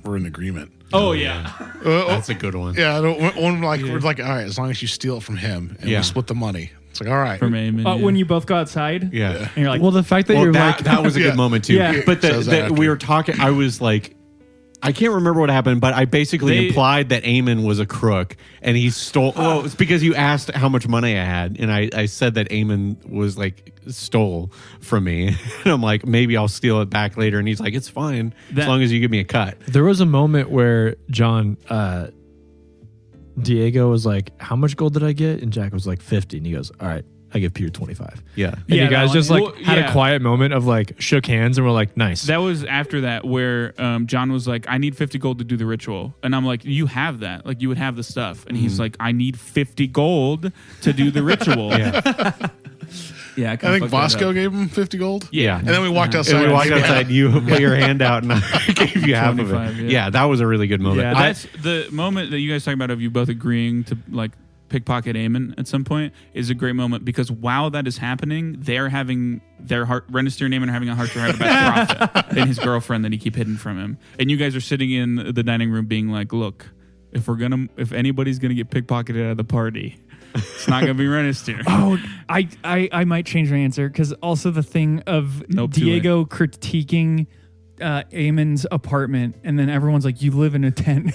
were in agreement. Oh, yeah. That's a good one. Yeah, we're like, all right, as long as you steal it from him and we split the money. It's like, all right. From Eamon, When you both go outside, Yeah. and you're like, Well, the fact that Well, you're that, like, that was a good moment too. Yeah. But Says that after. we were talking. I was like, I can't remember what happened, but I basically implied that Eamon was a crook and he stole. Oh, it's because you asked how much money I had, and I said that Eamon was like stole from me. And I'm like, maybe I'll steal it back later. And he's like, it's fine as long as you give me a cut. there was a moment where John, Diego was like, how much gold did I get? And Jack was like 50. And he goes, all right, I give Peter 25. Yeah. And Yeah, you guys that just one. like Well, had yeah. a quiet moment of like shook hands and we're like, nice. That was after that where John was like, I need 50 gold to do the ritual. And I'm like, you have that. Like, you would have the stuff. And he's like, I need 50 gold to do the ritual. Yeah, I think Vasco gave him 50 gold. Yeah. And then we walked outside. And we walked outside. You put your hand out, and I gave you half of 25, it. yeah. Yeah, that was a really good moment. Yeah, that's the moment that you guys talking about of you both agreeing to like pickpocket Eamon at some point is a great moment because while that is happening, they're having their heart. Rennister and Eamon are having a heart-to-heart about Prophet and his girlfriend that he keep hidden from him. And you guys are sitting in the dining room being like, "Look, if anybody's gonna get pickpocketed out of the party, it's not gonna be Rennister." oh, I might change my answer because also the thing of Nope, too Diego critiquing Eamon's apartment, and then everyone's like, "You live in a tent."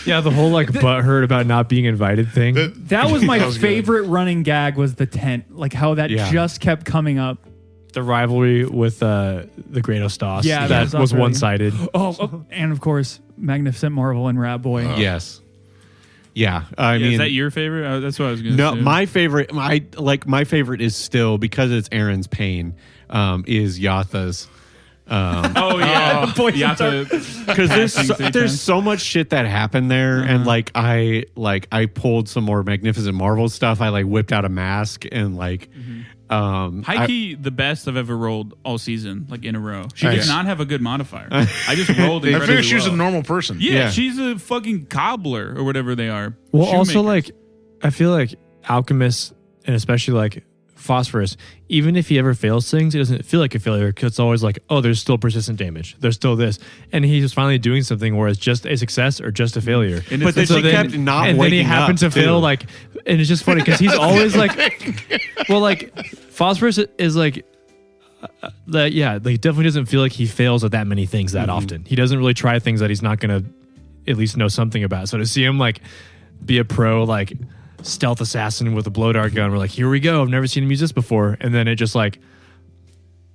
yeah, the whole like butthurt about not being invited thing. That was my That was good. favorite running gag was the tent, like how that just kept coming up. The rivalry with the Great Ostas. Yeah, that that was was really- one-sided. Oh, and of course, Magnificent Marvel and Rat Boy. Yes. Yeah. I mean, is that your favorite? That's what I was gonna no, say. my favorite. My favorite is still because it's Aaron's pain. Is Yatha's. Oh yeah, Boys and Because there's so much shit that happened there, and like I pulled some more Magnificent Marvel stuff. I like whipped out a mask and like High key, the best I've ever rolled all season, like in a row. She did not have a I just rolled I incredibly figured she was a well. normal person. Yeah, she's a fucking cobbler or whatever they are. Well, also Shoemaker. like I feel like alchemists and especially like Phosphorus, even if he ever fails things, it doesn't feel like a failure because it's always like, oh, there's still persistent damage. There's still this. And he's finally doing something where it's just a success or just a failure. And But then it's- she kept not and then he waking happened up, to fail too. like, and it's just funny because he's always like, well, like Phosphorus is like, like definitely doesn't feel like he fails at that many things that often. He doesn't really try things that he's not going to at least know something about. So to see him like be a pro, like stealth assassin with a blow dart gun, we're like, here we go. I've never seen him use this before. And then it just like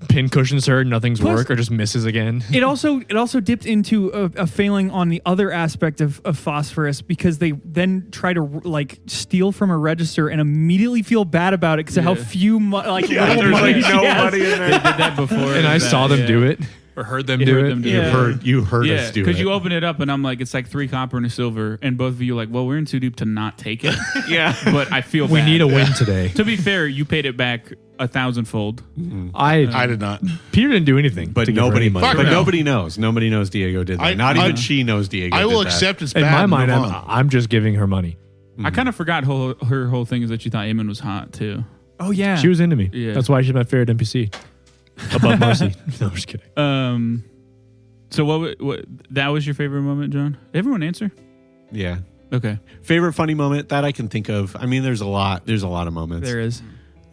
pin cushions her, nothing's Plus- work or just misses again. It also dipped into a failing on the other aspect of Phosphorus because they then try to like steal from a register and immediately feel bad about it because of how few little there's money like she nobody has. in there. they did that before. And I saw them do it or heard them do heard it. them do You it. heard Yeah, us do it. because you open it up and I'm like, it's like 3 copper and a silver, and both of you are like, well, we're in too deep to not take it. yeah. But I feel We bad. need a win today. To be fair, you paid it back 1,000-fold. I did not. Peter didn't do anything, But to give her nobody, any money. Fuck but no. nobody knows. Nobody knows Diego did that. Not even she knows Diego. I will did that. accept it's In bad. my and mind, move on. I'm just giving her money. I kind of forgot her whole thing is that she thought Eamon was hot too. Oh yeah, She was into me. Yeah. That's why she's my favorite NPC. Above Marcy. No, I'm just kidding. So what that was your favorite moment, John? Everyone answer. Yeah. Okay. Favorite funny moment that I can think of. I mean, there's a lot. There's a lot of moments. there is.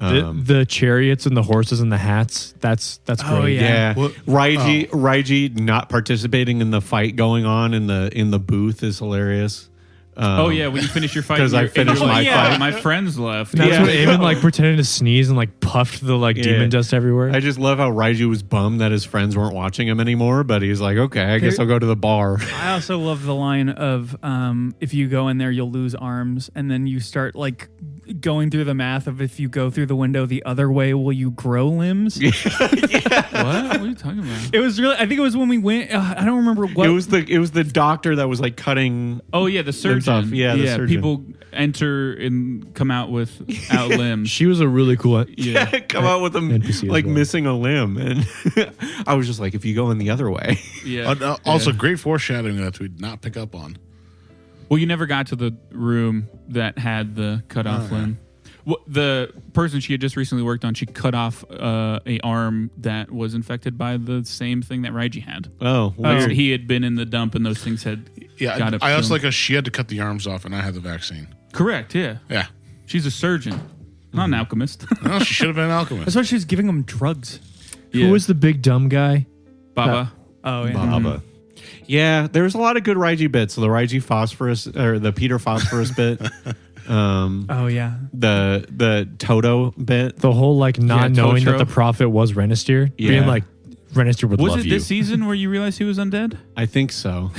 The chariots and the horses and the hats. That's great. Oh, yeah. Yeah, What- Raiji not participating in the fight going on in the booth is hilarious. Oh yeah, when you finish your fight, 'Cause I and you're finished like, my fight. My friends left. That's Yeah. what Eamon like pretended to sneeze and like puffed the like demon dust everywhere. I just love how Raiju was bummed that his friends weren't watching him anymore, but he's like, okay, I guess I'll go to the bar. I also love the line of if you go in there, you'll lose arms, and then you start like going through the math of if you go through the window the other way, will you grow limbs? What? What are you talking about? It was really. I think it was when we went. I don't remember what. It was the doctor that was like cutting. Oh yeah, the surgeon. off. Yeah, the surgeon. People enter and come out without limbs. She was a really cool. Yeah. Come out with him NPC as like well. missing a limb, and I was just like, if you go in the other way, Yeah. Also, great foreshadowing that we did not pick up on. Well, you never got to the room that had the cut off limb. Well, the person she had just recently worked on, she cut off a arm that was infected by the same thing that Raiji had. oh, weird. He had been in the dump, and those things had Yeah, got up. I to also him. like she had to cut the arms off, and I had the vaccine. Correct. Yeah. Yeah, She's a surgeon, not an alchemist. no, she should have been an alchemist. That's why she was giving them drugs. Yeah. Who was the big dumb guy? Baba? Oh yeah. Baba. Yeah, there's a lot of good Raiji bits. The Raiji Phosphorus or the Peter Phosphorus bit. Oh yeah. The Toto bit. The whole like not Yeah, knowing Totro. that the prophet was Renister, Yeah. being like Renister would Was love it you. this season where you realized he was undead? I think so.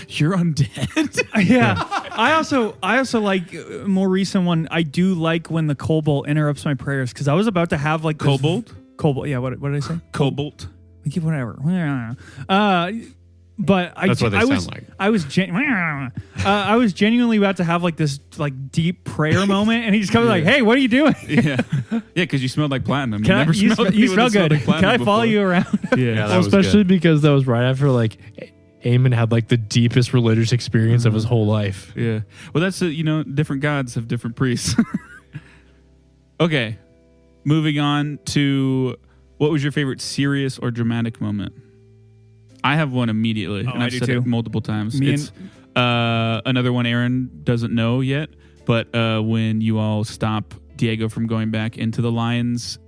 You're undead. Yeah. I also like more recent one. I do like when the Cobalt interrupts my prayers because I was about to have like this- Cobalt? Cobalt. Yeah. What did I say? Cobalt. Like, whatever. But That's what they I sound was, like. I was genuinely about to have like this like deep prayer moment, and he just comes like, "Hey, what are you doing? Yeah. Yeah, because you smelled like platinum. Can I, never you, smelled you anyone smell that smelled good. like platinum Can I follow before. you around?" Yeah, that Well, was especially good. because that was right after like Eamon had like the deepest religious experience of his whole life. Yeah. Well, that's different gods have different priests. Okay. Moving on to what was your favorite serious or dramatic moment? I have one immediately, and I I've do said too. it multiple times. Me It's another one Aaron doesn't know yet, but when you all stop Diego from going back into the lion's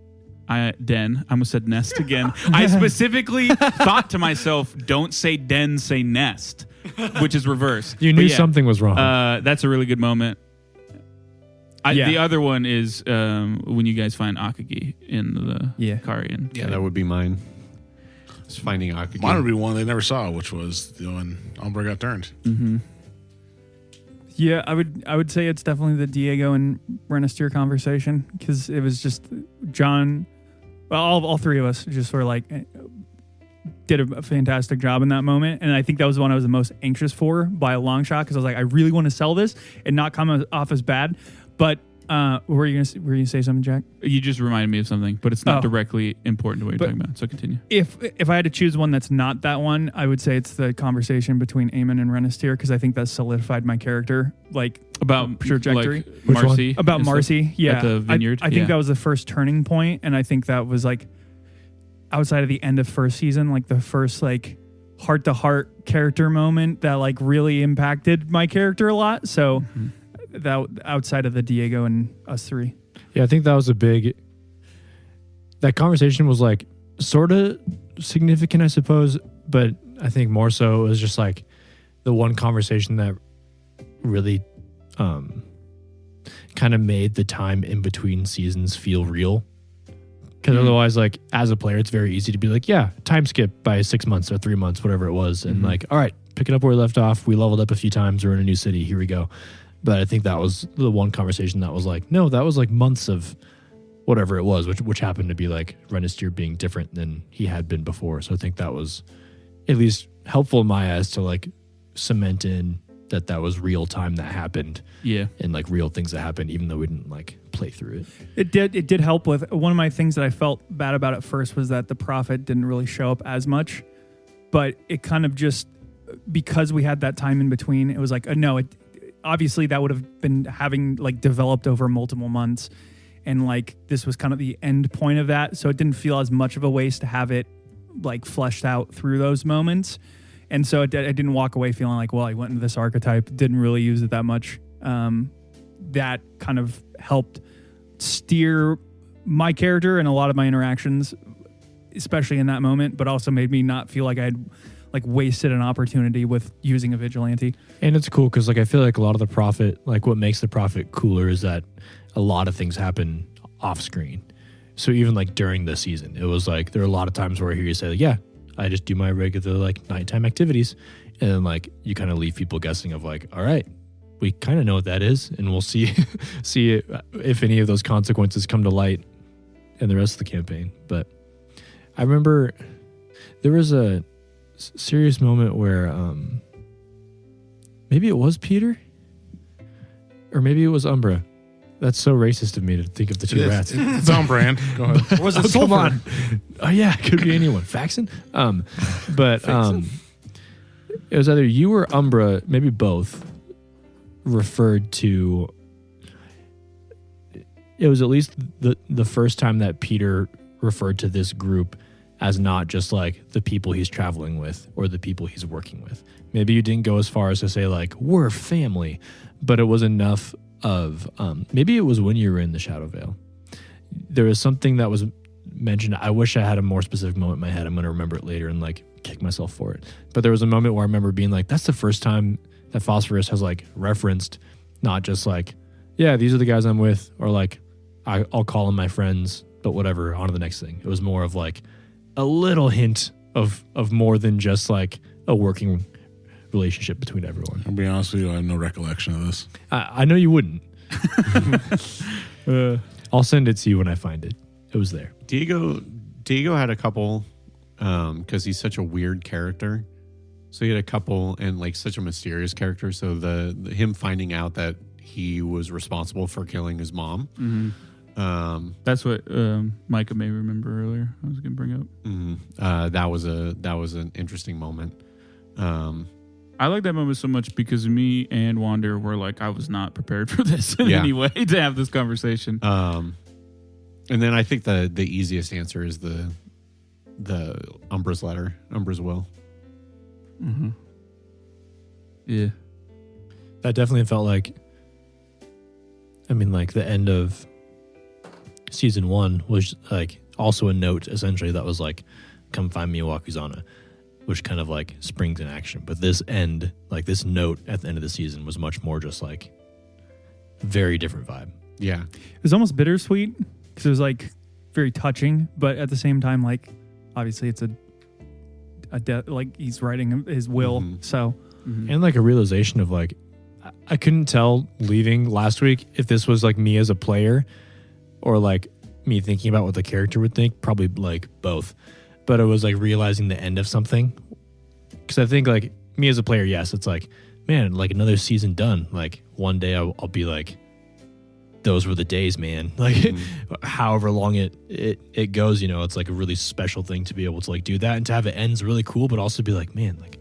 den. I almost said nest again. I specifically thought to myself, don't say den, say nest, which is reversed. You But knew yeah, something was wrong. That's a really good moment. Yeah. The other one is when you guys find Akagi in the Karian. Yeah, that would be mine. Just finding Akagi. Mine would be one they never saw, which was when Umbra got turned. Mm-hmm. Yeah, I would say it's definitely the Diego and Renister conversation because it was just John. Well, all three of us just sort of like did a fantastic job in that moment, and I think that was the one I was the most anxious for by a long shot because I was like, I really want to sell this and not come off as bad, but Were you gonna say something, Jack? You just reminded me of something, but it's not directly important to what you're But- talking about. So continue. If I had to choose one that's not that one, I would say it's the conversation between Eamon and Renistyr, because I think that solidified my character, like About trajectory. like Which Marcy. About and stuff Marcy. Yeah, At the vineyard. I think that was the first turning point, and I think that was like outside of the end of first season, like the first like heart to heart character moment that like really impacted my character a lot. So that outside of the Diego and us three. Yeah, I think that was that conversation was like sort of significant, I suppose, but I think more so it was just like the one conversation that really kind of made the time in between seasons feel real. Because otherwise, like as a player, it's very easy to be like, yeah, time skip by 6 months or 3 months, whatever it was. And like, all right, pick it up where we left off. We leveled up a few times. We're in a new city. Here we go. But I think that was the one conversation that was like, no, that was like months of whatever it was, which happened to be like Renistyr being different than he had been before. So I think that was at least helpful in my eyes to like cement in that was real time that happened. Yeah. And like real things that happened, even though we didn't like play through it. It did help with one of my things that I felt bad about at first was that the prophet didn't really show up as much, but it kind of just, because we had that time in between, it was like, obviously that would have been having like developed over multiple months, and like this was kind of the end point of that, so it didn't feel as much of a waste to have it like fleshed out through those moments. And so I didn't walk away feeling like, well, I went into this archetype, didn't really use it that much. That kind of helped steer my character and a lot of my interactions, especially in that moment, but also made me not feel like I had like wasted an opportunity with using a vigilante. And it's cool because like I feel like a lot of the prophet, like what makes the prophet cooler is that a lot of things happen off screen. So even like during the season, it was like there are a lot of times where I hear you say, like, yeah, I just do my regular like nighttime activities, and then like you kind of leave people guessing of like, all right, we kind of know what that is, and we'll see if any of those consequences come to light in the rest of the campaign. But I remember there was a serious moment where maybe it was Peter or maybe it was Umbra. That's so racist of me to think of the two rats. It's on brand. Go ahead. Or was it Oh, come Sulfur? on. Oh yeah, it could be anyone. Faxon? But it was either you or Umbra, maybe both, referred to. It was at least the first time that Peter referred to this group as not just like the people he's traveling with or the people he's working with. Maybe you didn't go as far as to say like we're family, but it was enough of maybe it was when you were in the Shadow Vale. There was something that was mentioned. I wish I had a more specific moment in my head. I'm going to remember it later and like kick myself for it. But there was a moment where I remember being like, that's the first time that Phosphorus has like referenced not just like, yeah, these are the guys I'm with, or like I'll call them my friends, but whatever, on to the next thing. It was more of like a little hint of more than just like a working relationship between everyone. I'll be honest with you, I have no recollection of this. I know you wouldn't. I'll send it to you when I find it. It was there. Diego had a couple because he's such a weird character. So he had a couple and like such a mysterious character. So the him finding out that he was responsible for killing his mom. Mm-hmm. That's what Micah may remember earlier. I was going to bring up. That was an interesting moment. I like that moment so much because me and Wander were like, I was not prepared for this in Yeah. any way to have this conversation. And then I think the easiest answer is the Umbra's letter, Umbra's will. Mm-hmm. Yeah. That definitely felt like, I mean, like the end of season 1 was like also a note essentially that was like, come find me a Wakuzana, which kind of like springs in action. But this end, like this note at the end of the season was much more just like very different vibe. Yeah. It was almost bittersweet because it was like very touching, but at the same time, like obviously it's a death, like he's writing his will. Mhm. So And like a realization of like, I couldn't tell leaving last week if this was like me as a player or like me thinking about what the character would think, probably like both. But it was like realizing the end of something. Because I think like me as a player, yes, it's like, man, like another season done. Like one day I'll be like, those were the days, man. Like, however long it goes, you know, it's like a really special thing to be able to like do that and to have it ends really cool, but also be like, man, like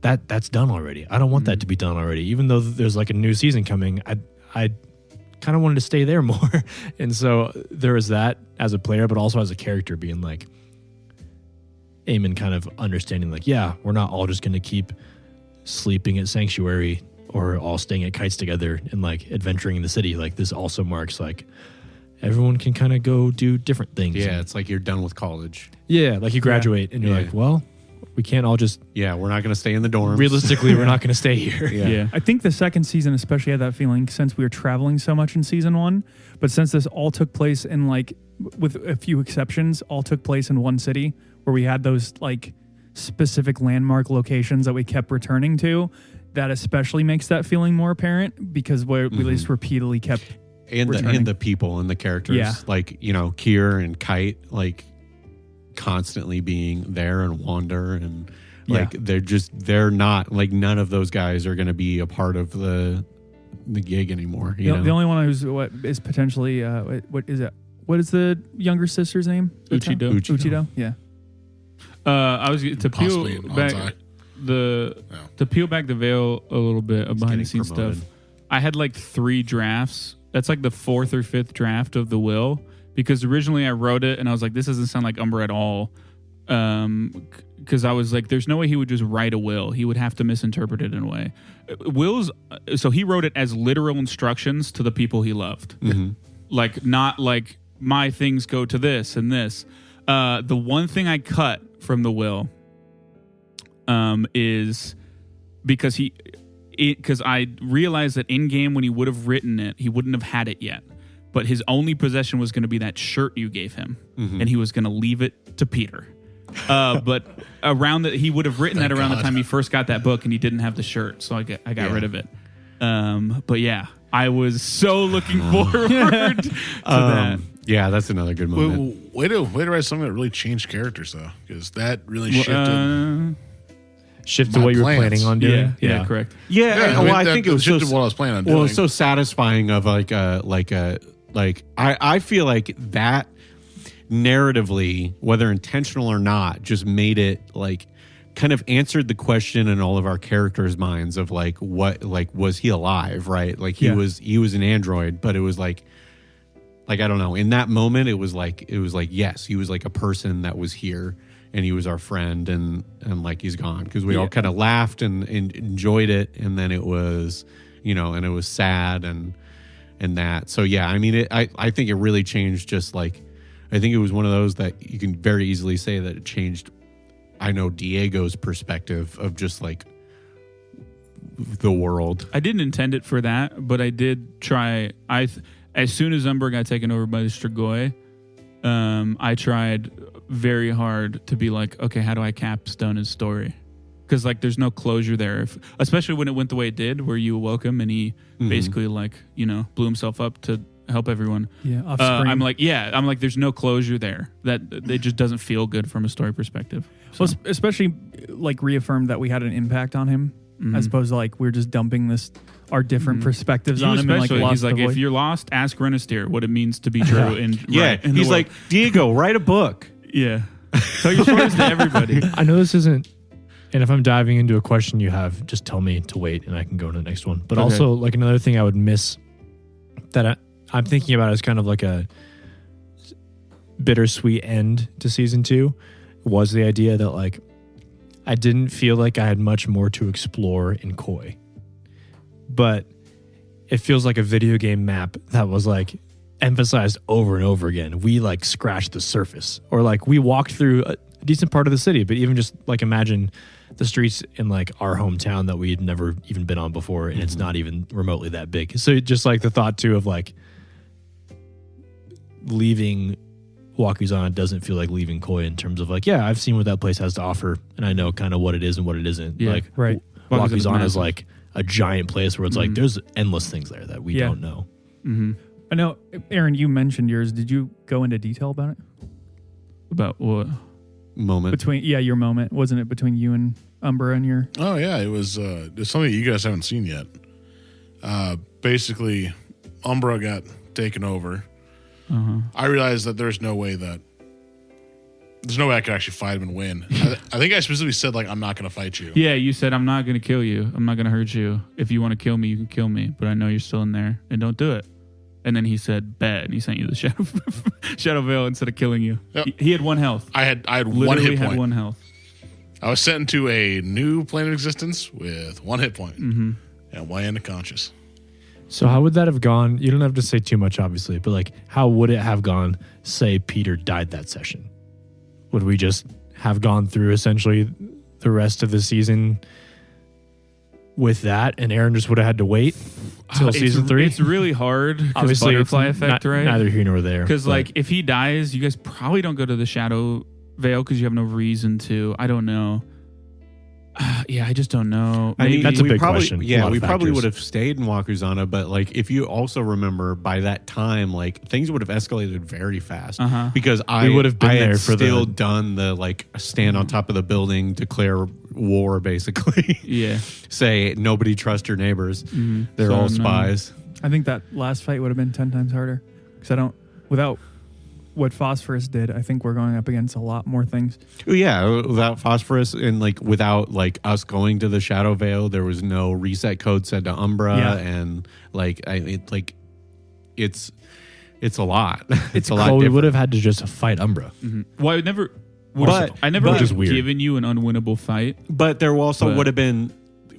that's done already. I don't want that to be done already. Even though there's like a new season coming, I kind of wanted to stay there more. And so there was that as a player, but also as a character being like, Eamon kind of understanding like, yeah, we're not all just going to keep sleeping at Sanctuary or all staying at Kites together and like adventuring in the city. Like this also marks like everyone can kind of go do different things. Yeah, it's like you're done with college. Yeah, like you graduate and you're like, well, we can't all just... Yeah, we're not going to stay in the dorms. Realistically, we're not going to stay here. Yeah. I think the second season especially had that feeling since we were traveling so much in season 1. But since this all took place in like, with a few exceptions, all took place in one city where we had those like specific landmark locations that we kept returning to, that especially makes that feeling more apparent because we at least repeatedly kept and the people and the characters, like, you know, Kier and Kite, like constantly being there, and Wander, and like they're not like, none of those guys are going to be a part of the gig anymore. You know? The only one who's is potentially what is it? What is the younger sister's name? Uchido. Yeah. I was to peel back to peel back the veil a little bit of behind the scenes stuff. I had like 3 drafts. That's like the 4th or 5th draft of the will, because originally I wrote it and I was like, this doesn't sound like Umber at all. Because I was like, there's no way he would just write a will. He would have to misinterpret it in a way. So he wrote it as literal instructions to the people he loved. Like, not like my things go to this and this. The one thing I cut from the will is because because I realized that in game when he would have written it, he wouldn't have had it yet. But his only possession was going to be that shirt you gave him, and he was going to leave it to Peter. But around he would have written that around the time he first got that book, and he didn't have the shirt, so I got rid of it. But yeah, I was so looking forward to that. Yeah, that's another good moment. Way to write something that really changed characters, though, because that really shifted what you were planning on doing. Yeah, correct. Yeah, well, I think it was shifted what I was planning on doing. Well, it's so satisfying of I feel like that narratively, whether intentional or not, just made it like kind of answered the question in all of our characters' minds of like, what, like, was he alive? Right? Like he was an android, but it was like I don't know. In that moment, it was like yes, he was like a person that was here, and he was our friend, and like he's gone, because we all kind of laughed and enjoyed it, and then it was, you know, and it was sad and that. So yeah, I mean, I think it really changed. Just like, I think it was one of those that you can very easily say that it changed. I know Diego's perspective of just like the world. I didn't intend it for that, but I did try. As soon as Umber got taken over by the Strigoi, I tried very hard to be like, okay, how do I capstone his story? Because like, there's no closure there, especially when it went the way it did, where you awoke him and he basically like, you know, blew himself up to help everyone. Yeah, off screen. I'm like, there's no closure there. That it just doesn't feel good from a story perspective. So. Well, especially like reaffirmed that we had an impact on him, as opposed to like we're just dumping our different perspectives on him. And like, he's like, if you're lost, ask Renasteer what it means to be true. He's like, Diego, write a book. Yeah. Tell your stories to everybody. I know this isn't, and if I'm diving into a question you have, just tell me to wait and I can go to the next one. But also, like, another thing I would miss that I'm thinking about as kind of like a bittersweet end to season 2 was the idea that like I didn't feel like I had much more to explore in Koi. But it feels like a video game map that was like emphasized over and over again. We like scratched the surface, or like we walked through a decent part of the city, but even just like imagine the streets in like our hometown that we'd never even been on before, and it's not even remotely that big. So just like the thought too of like leaving Wakuzana doesn't feel like leaving Koi in terms of like, yeah, I've seen what that place has to offer and I know kind of what it is and what it isn't. Yeah, like right. Wakuzana is like a giant place where it's like there's endless things there that we don't know. I know, Aaron, you mentioned yours. Did you go into detail about it? About what? Moment. Your moment. Wasn't it between you and Umber and your... Oh, yeah. It was it's something you guys haven't seen yet. Basically, Umbra got taken over, I realized that there's no way I could actually fight him and win. I think I specifically said, like, I'm not going to fight you. Yeah, you said, I'm not going to kill you. I'm not going to hurt you. If you want to kill me, you can kill me. But I know you're still in there, and don't do it. And then he said, bet, and he sent you the Shadow Veil instead of killing you. Yep. He had one health. I had Literally one hit had point. one health. I was sent into a new plane of existence with one hit point and one unconscious. So how would that have gone? You don't have to say too much, obviously, but like, how would it have gone, say Peter died that session? Would we just have gone through essentially the rest of the season with that, and Aaron just would have had to wait till season 3? It's really hard because Obviously, butterfly effect, right? Neither here nor there. Because like, if he dies, you guys probably don't go to the Shadow Veil because you have no reason to. I don't know. Yeah, I just don't know. I mean, that's a we big probably, question. Yeah, A lot we of probably factors. would have stayed in Wakuzana, but like, if you also remember, by that time, like, things would have escalated very fast because I would have been had there for still the- done the like stand on top of the building, declare war, basically. Yeah. Say nobody trust your neighbors; they're So, all no. spies. I think that last fight would have been 10 times harder because without what Phosphorus did, I think we're going up against a lot more things. Oh, yeah, without Phosphorus and like without like us going to the Shadow Veil, there was no reset code said to Umbra, Yeah. and like it's a lot. It's a lot. Well, we different. would have had to just fight Umbra. Well, I never would But- have given you an unwinnable fight. But there also But- would have been.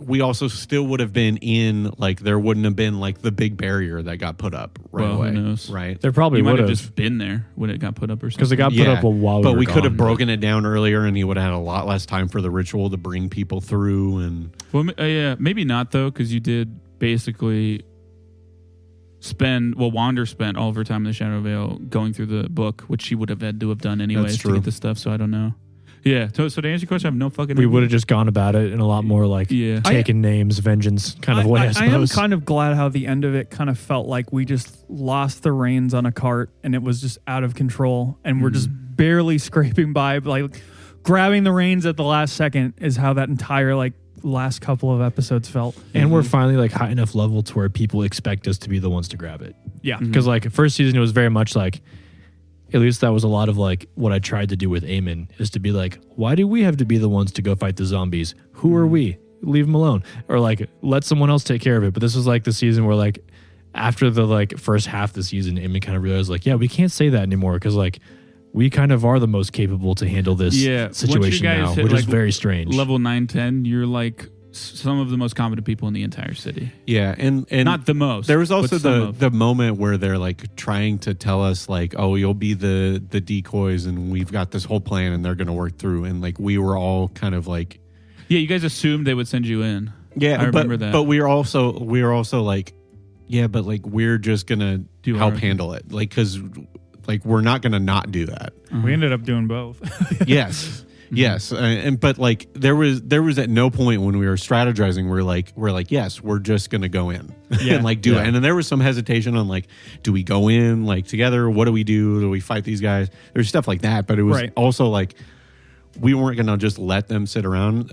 We also still would have been in like there wouldn't have been like the big barrier that got put up right Well, who away, knows? right? There probably You might would have have, just been there when it got put up or something. because it got put up while but we we were could have gone. broken it down earlier, and he would have had a lot less time for the ritual to bring people through. And Well, yeah, maybe not though, because you did basically Wander spent all of her time in the Shadow Veil going through the book, which she would have had to have done anyways That's to true. get the stuff. So I don't know. Yeah. So to answer your question, I have no fucking. We idea. would have just gone about it in a lot more like Yeah. taking names, vengeance kind of way, I I am suppose. kind of glad how the end of it kind of felt like we just lost the reins on a cart and it was just out of control and we're just barely scraping by. Like grabbing the reins at the last second is how that entire like last couple of episodes felt. And we're finally like high enough level to where people expect us to be the ones to grab it. Yeah. Because like first season, it was very much like, at least that was a lot of like what I tried to do with Eamon is to be like, why do we have to be the ones to go fight the zombies? Who are we? Leave them alone. Or like, let someone else take care of it. But this was like the season where like after the like first half of the season, Eamon kind of realized like, yeah, we can't say that anymore because like we kind of are the most capable to handle this Once you situation guys now, hit, which is like, very strange. Level 9-10, you're like some of the most competent people in the entire city. yeah, and Not the most. There was also but some of. the moment where they're like trying to tell us like, oh, you'll be the decoys, and we've got this whole plan, and they're going to work through. And like we were all kind of like, Yeah, you guys assumed they would send you in. yeah, I remember that. But we were also like, yeah, but like we're just gonna Do help our- handle it, like because like we're not gonna not do that. We ended up doing both. Yes. Yes, but like there was at no point when we were strategizing we're like yes, we're just gonna go in and like do it. And then there was some hesitation on like, do we go in like together? What do we do? Do we fight these guys? There's stuff like that, but it was Right. also like we weren't gonna just let them sit around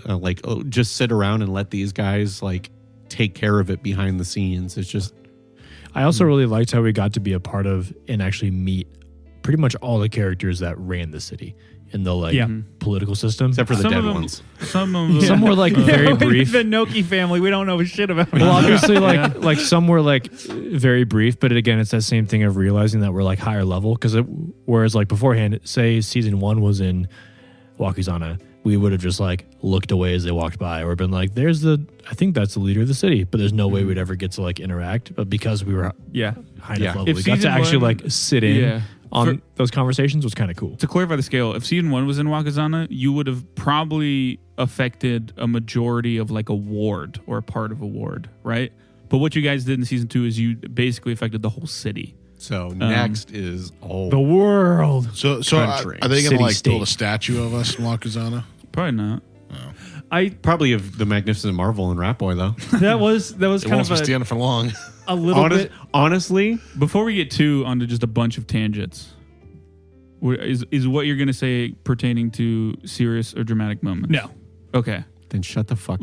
just sit around and let these guys like take care of it behind the scenes. It's just I also really liked how we got to be a part of and actually meet pretty much all the characters that ran the city in the like political system. except for the Some dead of them- ones. Some of them. Some were like very brief. The Noki family, we don't know shit about. Well, obviously, like some were like very brief, but again, it's that same thing of realizing that we're like higher level. Because whereas like beforehand, say season 1 was in Wakuzana, we would have just like looked away as they walked by, or been like, "I think that's the leader of the city," but there's no way we'd ever get to like interact. But because we were high enough level, If we got to season actually one- like sit in on those conversations. Was kind of cool. To clarify the scale, if season 1 was in Wakazana, you would have probably affected a majority of like a ward or a part of a ward, right? But what you guys did in season 2 is you basically affected the whole city. So next is all The world. So Country. are they going City, to like state. build a statue of us in Wakuzana? Probably not. probably of the Magnificent Marvel and Rat Boy though. That was It kind won't of be standing for long. a little bit. Honestly, Before we get onto just a bunch of tangents, is what you're going to say pertaining to serious or dramatic moments? No. Okay. then shut the fuck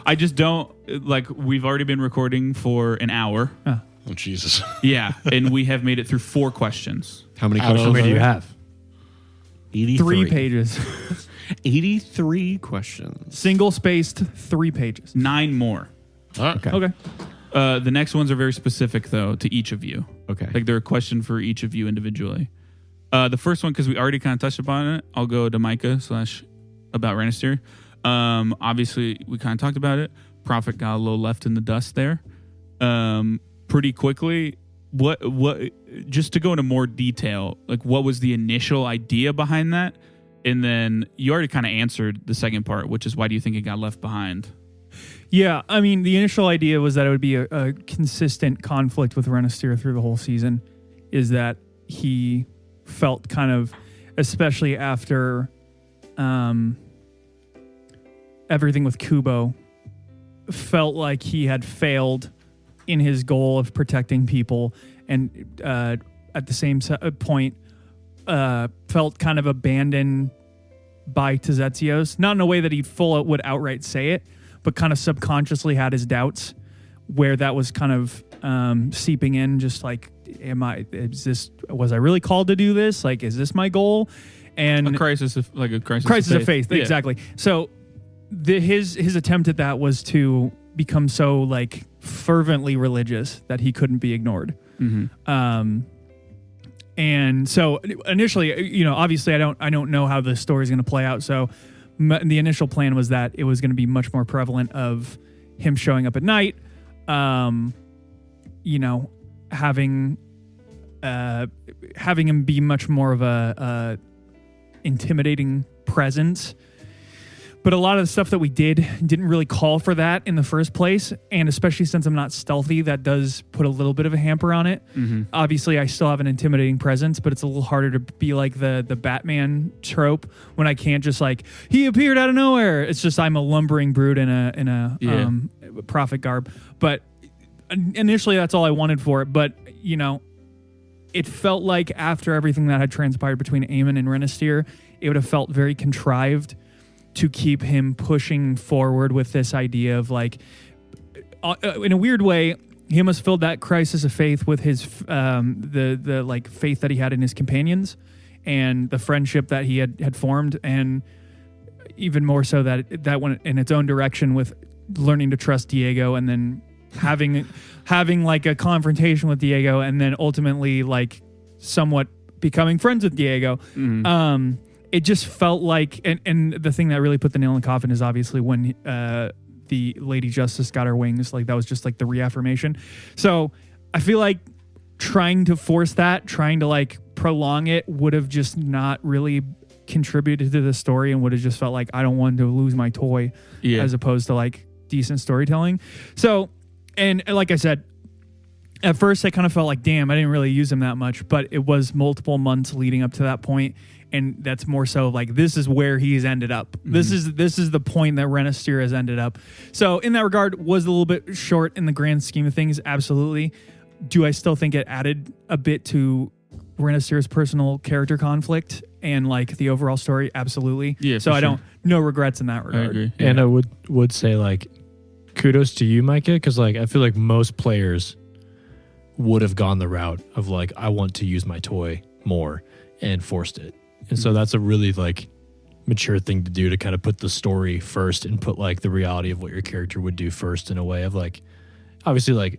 I just don't, like, we've already been recording for an hour. Oh, Jesus. Yeah, and we have made it through 4 questions. How many Out of questions How many do you are there? have? 83. 3 pages. 83 questions. Single spaced 3 pages. 9 more. All right. Okay. The next ones are very specific, though, to each of you. Okay. Like they're a question for each of you individually. The first one, because we already kind of touched upon it, I'll go to Micah / about Renister. Obviously, we kind of talked about it. Prophet got a little left in the dust there. Pretty quickly, what? Just to go into more detail, like what was the initial idea behind that? And then you already kind of answered the second part, which is why do you think it got left behind? Yeah, I mean, the initial idea was that it would be a consistent conflict with Renister through the whole season, is that he felt kind of, especially after everything with Kubo, felt like he had failed in his goal of protecting people, and at the same point felt kind of abandoned by Tzezios, not in a way that he would outright say it, but kind of subconsciously had his doubts where that was kind of seeping in, just like, was I really called to do this? Like, is this my goal? And A crisis of faith. Yeah. Exactly. So his attempt at that was to become so like fervently religious that he couldn't be ignored. Mm-hmm. And so initially, obviously I don't know how the story is going to play out. So the initial plan was that it was going to be much more prevalent of him showing up at night, having him be much more of a intimidating presence. But a lot of the stuff that we didn't really call for that in the first place. And especially since I'm not stealthy, that does put a little bit of a hamper on it. Mm-hmm. Obviously, I still have an intimidating presence, but it's a little harder to be like the Batman trope when I can't just like, he appeared out of nowhere. It's just I'm a lumbering brute in a prophet garb. But initially, that's all I wanted for it. But, it felt like after everything that had transpired between Aemon and Renister, it would have felt very contrived to keep him pushing forward with this idea of like, in a weird way, he almost filled that crisis of faith with his the like faith that he had in his companions and the friendship that he had formed, and even more so that went in its own direction with learning to trust Diego, and then having like a confrontation with Diego, and then ultimately like somewhat becoming friends with Diego. Mm-hmm. It just felt like, and the thing that really put the nail in the coffin is obviously when the Lady Justice got her wings. Like that was just like the reaffirmation. So I feel like trying to force that, trying to like prolong it, would have just not really contributed to the story, and would have just felt like I don't want to lose my toy, as opposed to like decent storytelling. So, and like I said, at first I kind of felt like, damn, I didn't really use him that much, but it was multiple months leading up to that point. And that's more so like, this is where he's ended up. Mm-hmm. This is the point that Renister has ended up. So in that regard, was a little bit short in the grand scheme of things. Absolutely. Do I still think it added a bit to Renister's personal character conflict and like the overall story? Absolutely. Yeah. So no regrets in that regard. I agree. And I would say like, kudos to you, Micah, because like I feel like most players would have gone the route of like, I want to use my toy more, and forced it. And so that's a really like mature thing to do, to kind of put the story first and put like the reality of what your character would do first, in a way of like, obviously like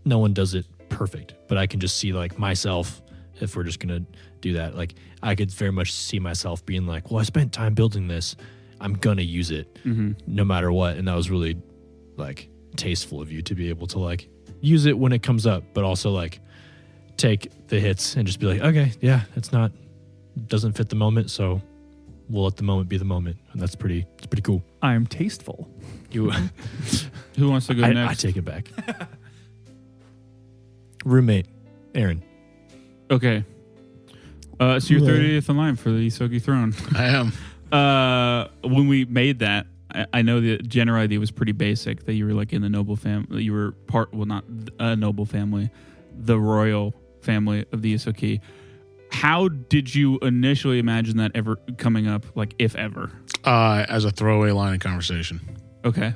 no one does it perfect, but I can just see like myself, if we're just going to do that, like I could very much see myself being like, well, I spent time building this, I'm going to use it no matter what. And that was really like tasteful of you to be able to like use it when it comes up, but also like take the hits and just be like, okay, yeah, doesn't fit the moment, so we'll let the moment be the moment. And it's pretty cool. I'm tasteful. Who wants to go next? I take it back. Roommate, Aaron. Okay. So you're 30th in line for the Isogi throne. I am. When we made that, I know the general idea was pretty basic, that you were like in the noble family. You were not a noble family, the royal family of the Isoki. How did you initially imagine that ever coming up, like if ever? As a throwaway line in conversation. Okay.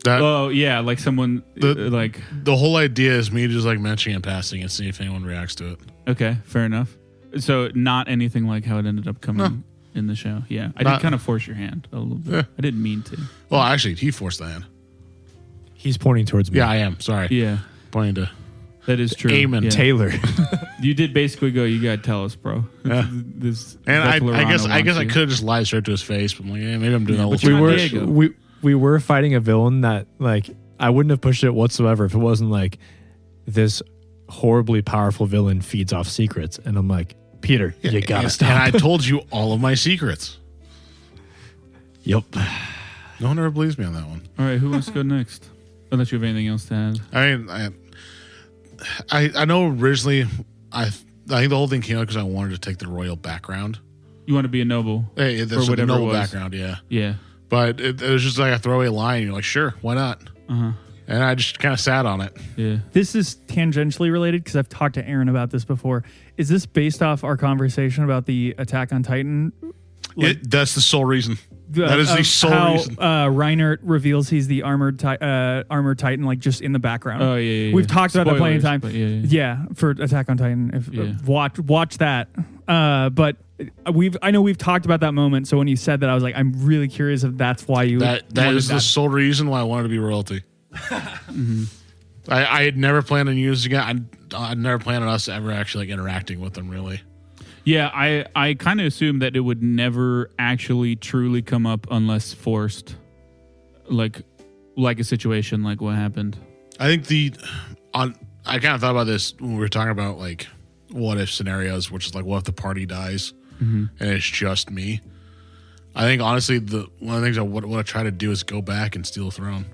Oh yeah, like someone like the whole idea is me just like mentioning and passing and seeing if anyone reacts to it. okay, fair enough. So not anything like how it ended up coming in the show. Yeah, I did kind of force your hand a little bit. Yeah. I didn't mean to. Well, actually, he forced the hand. He's pointing towards me. Yeah, I am. Sorry. Yeah, Pointing to that is true. Eamon. Yeah. Taylor. You did basically go. You gotta tell us, bro. Yeah. This and I guess I wants could have just lied straight to his face, but I'm like, maybe I'm doing Yeah, that. but we John were Diego. we were fighting a villain that like I wouldn't have pushed it whatsoever if it wasn't like this horribly powerful villain feeds off secrets, and I'm like, Peter, you gotta stop. And I told you all of my secrets. Yep. No one ever believes me on that one. All right, who wants to go next? Unless you have anything else to add. I mean, I know originally I think the whole thing came out because I wanted to take the royal background. You want to be a noble? Hey, there's a whatever it noble was. background, yeah. Yeah. But it was just like a throwaway line. You're like, sure, why not? Uh-huh. And I just kind of sat on it. Yeah. This is tangentially related because I've talked to Aaron about this before. Is this based off our conversation about the Attack on Titan? That's the sole reason. That is the sole reason. Reinhardt reveals he's the armored Titan, like just in the background. Oh yeah. We've talked about that plenty of Spoilers, time. but yeah. For Attack on Titan. If Yeah. watch that. But I know we've talked about that moment. So when you said that, I was like, I'm really curious if that's why you. That wanted is the sole reason why I wanted to be royalty. Mm-hmm. I had never planned on using it. I never planned on us ever actually like interacting with them really. Yeah, I kind of assumed that it would never actually truly come up unless forced, like a situation like what happened. I think I kind of thought about this when we were talking about like what if scenarios, which is like what if the party dies and it's just me. I think honestly one of the things I would try to do is go back and steal a throne.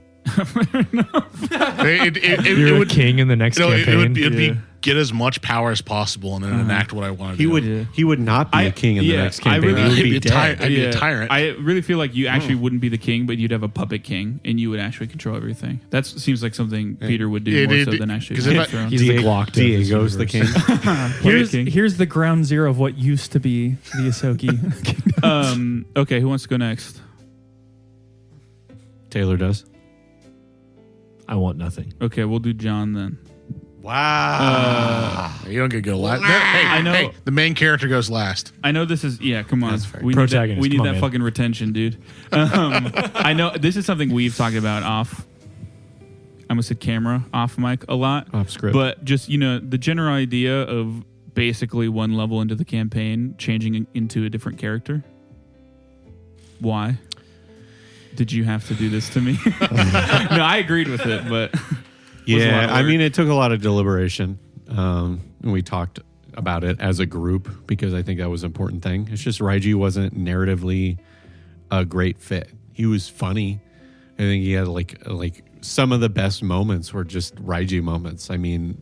You're a king in the next campaign. It'd be get as much power as possible and then enact what I want to do. He would not be a king in the next I campaign. really- He would He'd be be a dead. I'd be a tyrant. I really feel like you actually wouldn't be the king, but you'd have a puppet king, and you would actually control everything. That seems like something Peter would do more so than actually 'cause take if the throne. He's the Glock of this Diego's the king. universe. Here's the ground zero of what used to be the Ahsoka kingdom. Okay, who wants to go next? Taylor does. I want nothing. Okay, we'll do John then. Wow. You don't get to go last. Hey, I know. Hey, the main character goes last. I know this is come on. That's fair. We need that, Protagonist, we need come on, that man. fucking retention, dude. I know this is something we've talked about off. I almost said camera off mic a lot. Off script. But just the general idea of basically one level into the campaign changing into a different character. Why did you have to do this to me? No, I agreed with it, but Yeah, I work. mean, it took a lot of deliberation. And we talked about it as a group because I think that was an important thing. It's just Raiji wasn't narratively a great fit. He was funny. I think he had like some of the best moments were just Raiji moments. I mean,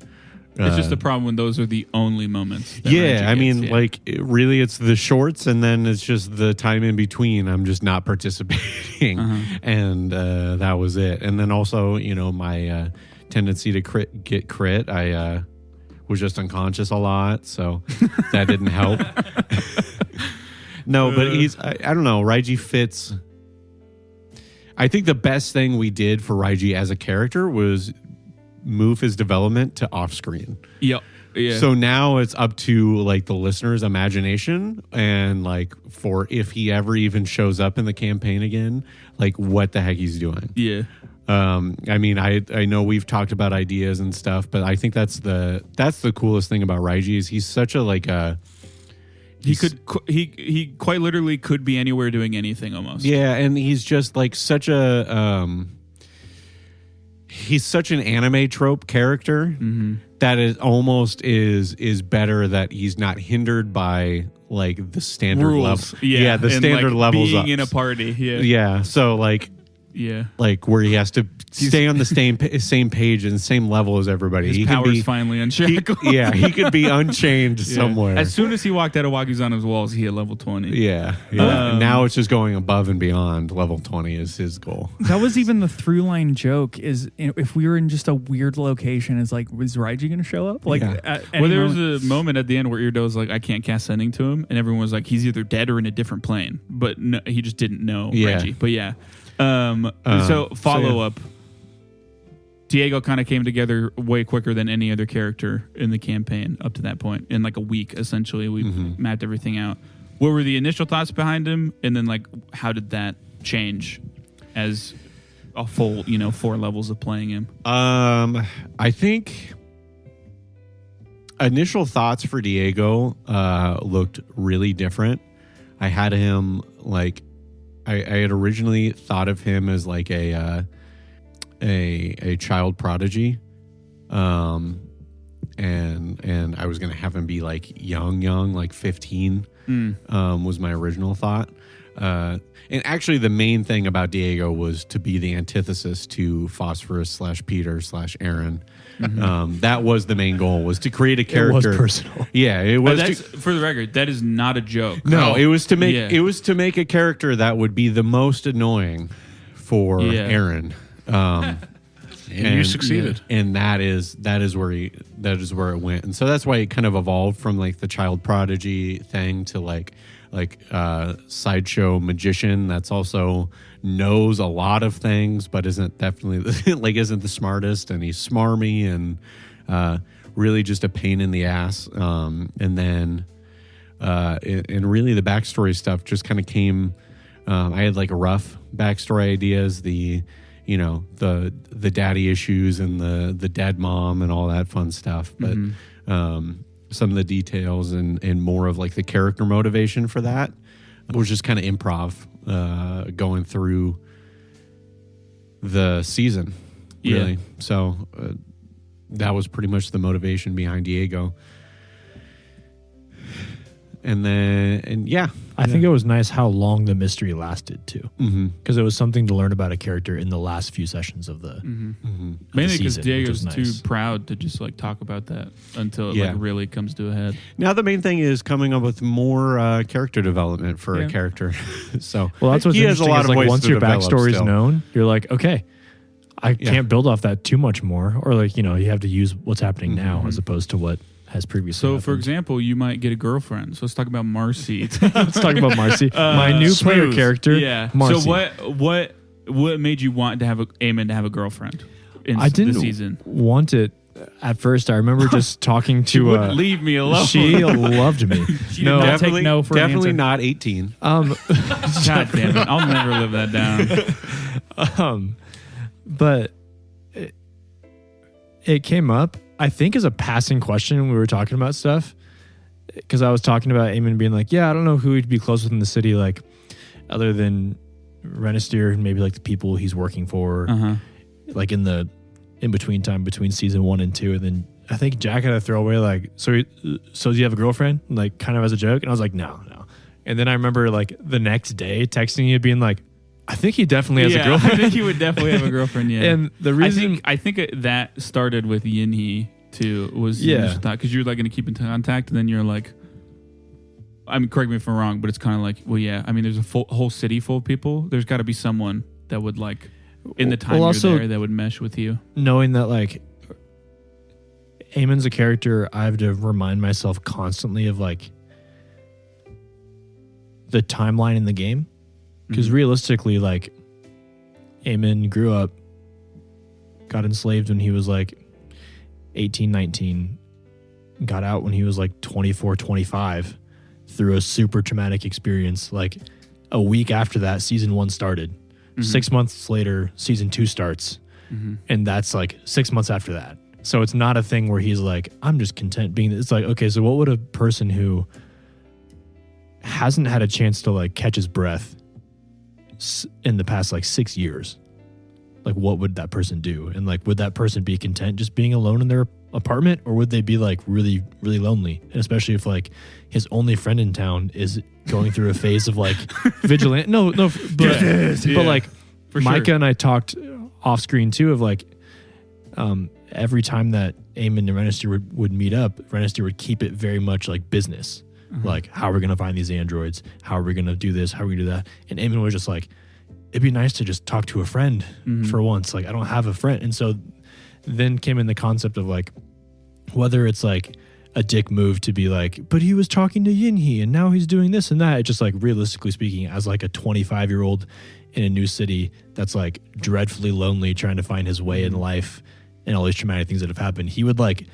it's just a problem when those are the only moments. That yeah, Reggie I mean, gets, like really, it's the shorts, and then it's just the time in between. I'm just not participating, and that was it. And then also, my tendency to get crit. I was just unconscious a lot, so that didn't help. No, but I don't know. Raiji fits. I think the best thing we did for Raiji as a character was move his development to off screen. Yep. Yeah. So now it's up to like the listener's imagination and like for if he ever even shows up in the campaign again, like what the heck he's doing. yeah. I mean, I know we've talked about ideas and stuff, but I think that's the coolest thing about Raiji is he's such a like a He quite literally could be anywhere doing anything almost. yeah, and he's just like such a he's such an anime trope character that it almost is better that he's not hindered by like the standard Rules. level. Yeah, the and, standard like, levels being up. in a party. Yeah. Yeah, so like where he has to stay on the same page and same level as everybody. His He powers can be, finally unshackled. he could be unchained somewhere. As soon as he walked out of Wakuzane's walls, he hit level 20. Yeah. Now it's just going above and beyond. Level 20 is his goal. That was even the through line joke is if we were in just a weird location, is like, was Raiji going to show up? Like, Yeah. at any Well, there was moment- a moment at the end where Eardo was like, I can't cast sending to him. And everyone was like, he's either dead or in a different plane. But no, he just didn't know Yeah. Reggie. But yeah. So follow up. Diego kind of came together way quicker than any other character in the campaign up to that point. In like a week, essentially, we mapped everything out. What were the initial thoughts behind him, and then like how did that change as a full 4 levels of playing him? I think initial thoughts for Diego looked really different. I had him like I had originally thought of him as like a child prodigy, and I was gonna have him be like young, like 15. Was my original thought. And actually, the main thing about Diego was to be the antithesis to Phosphorus / Peter / Aaron. That was the main goal, was to create a character. It was personal. Yeah, it was. For the record, that is not a joke. No, it was to make a character that would be the most annoying for Aaron. And you succeeded. And that is where it went. And so that's why it kind of evolved from like the child prodigy thing to like sideshow magician that's also knows a lot of things but isn't the smartest, and he's smarmy and really just a pain in the ass. And then and really the backstory stuff just kind of came. I had like rough backstory ideas, the daddy issues and the dead mom and all that fun stuff. But some of the details and more of like the character motivation for that was just kind of improv going through the season, really. So that was pretty much the motivation behind Diego. And then, I think it was nice how long the mystery lasted too, because it was something to learn about a character in the last few sessions of the mainly because Diego's too proud to just like talk about that until it like really comes to a head. Now the main thing is coming up with more character development for a character. So that's what's he has a lot of ways once to your develop backstory is still. known, you're like, okay, I can't build off that too much more, or like you have to use what's happening now as opposed to what has previously happened. For example, you might get a girlfriend. So let's talk about Marcy. Let's talk about Marcy, my new player character. Yeah. Marcy. So what made you want to have Eamon to have a girlfriend in I didn't the season? Want it at first. I remember just talking to. She wouldn't leave me alone. She loved me. No, I'll take no for an definitely answer. not 18. God damn it! I'll never live that down. But it came up, I think, as a passing question when we were talking about stuff, because I was talking about Eamon being like, I don't know who he'd be close with in the city, like other than Renister and maybe like the people he's working for, like in the in-between time between season 1 and 2. And then I think Jack had a throwaway like, so do you have a girlfriend? Like kind of as a joke. And I was like, no. And then I remember like the next day texting you being like, I think he definitely has a girlfriend. I think he would definitely have a girlfriend. Yeah, and the reason I think that started with Yinhee too. Was because you're like going to keep in contact, and then you're like, I mean, correct me if I'm wrong, but it's kind of like, well, yeah. I mean, there's a whole city full of people. There's got to be someone that would like in the time you're there that would mesh with you. Knowing that like Eamon's a character, I have to remind myself constantly of like the timeline in the game. Because realistically, like, Eamon grew up, got enslaved when he was like 18, 19, got out when he was like 24, 25, through a super traumatic experience. Like, a week after that, season 1 started. 6 months later, season 2 starts. And that's like 6 months after that. So it's not a thing where he's like, I'm just content being. It's like, okay, so what would a person who hasn't had a chance to like catch his breath in the past like 6 years, like what would that person do? And like, would that person be content just being alone in their apartment, or would they be like really, really lonely? And especially if like his only friend in town is going through a phase of like vigilante. But like for Micah sure. and I talked off screen too of like, every time that Eamon and Renister would meet up, Renister would keep it very much like business. Like, how are we going to find these androids? How are we going to do this? How are we going to do that? And Eamon was just like, it'd be nice to just talk to a friend for once. Like, I don't have a friend. And so then came in the concept of like, whether it's like a dick move to be like, but he was talking to Yinhee and now he's doing this and that. It's just like, realistically speaking, as like a 25-year-old in a new city that's like dreadfully lonely, trying to find his way in life and all these traumatic things that have happened, he would like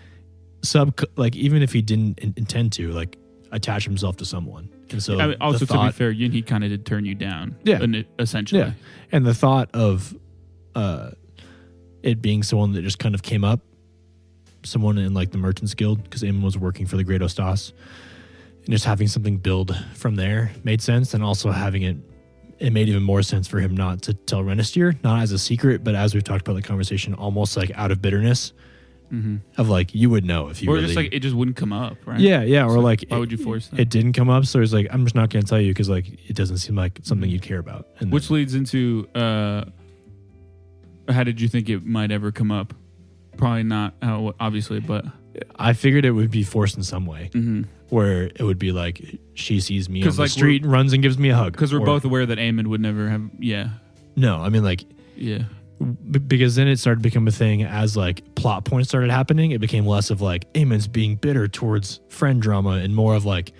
even if he didn't intend to, like attach himself to someone. And so I mean, also, to be fair, Yinhee kind of did turn you down. Yeah. Essentially. Yeah. And the thought of it being someone that just kind of came up, someone in like the Merchants Guild, because Eamon was working for the Great Ostas, and just having something build from there made sense. And also having it made even more sense for him not to tell Renestier, not as a secret, but as we've talked about the conversation, almost like out of bitterness. Of like, you would know if you or just like it just wouldn't come up, right? Yeah. Or like why would you force that? It didn't come up, so he's like, I'm just not going to tell you because like it doesn't seem like something you'd care about. And which leads into how did you think it might ever come up? Probably not, obviously, but I figured it would be forced in some way, where it would be like she sees me on the street and runs and gives me a hug. Because we're both aware that Eamon would never have. Yeah. No, I mean like because then it started to become a thing as like plot points started happening. It became less of like Eamon's being bitter towards friend drama and more of like,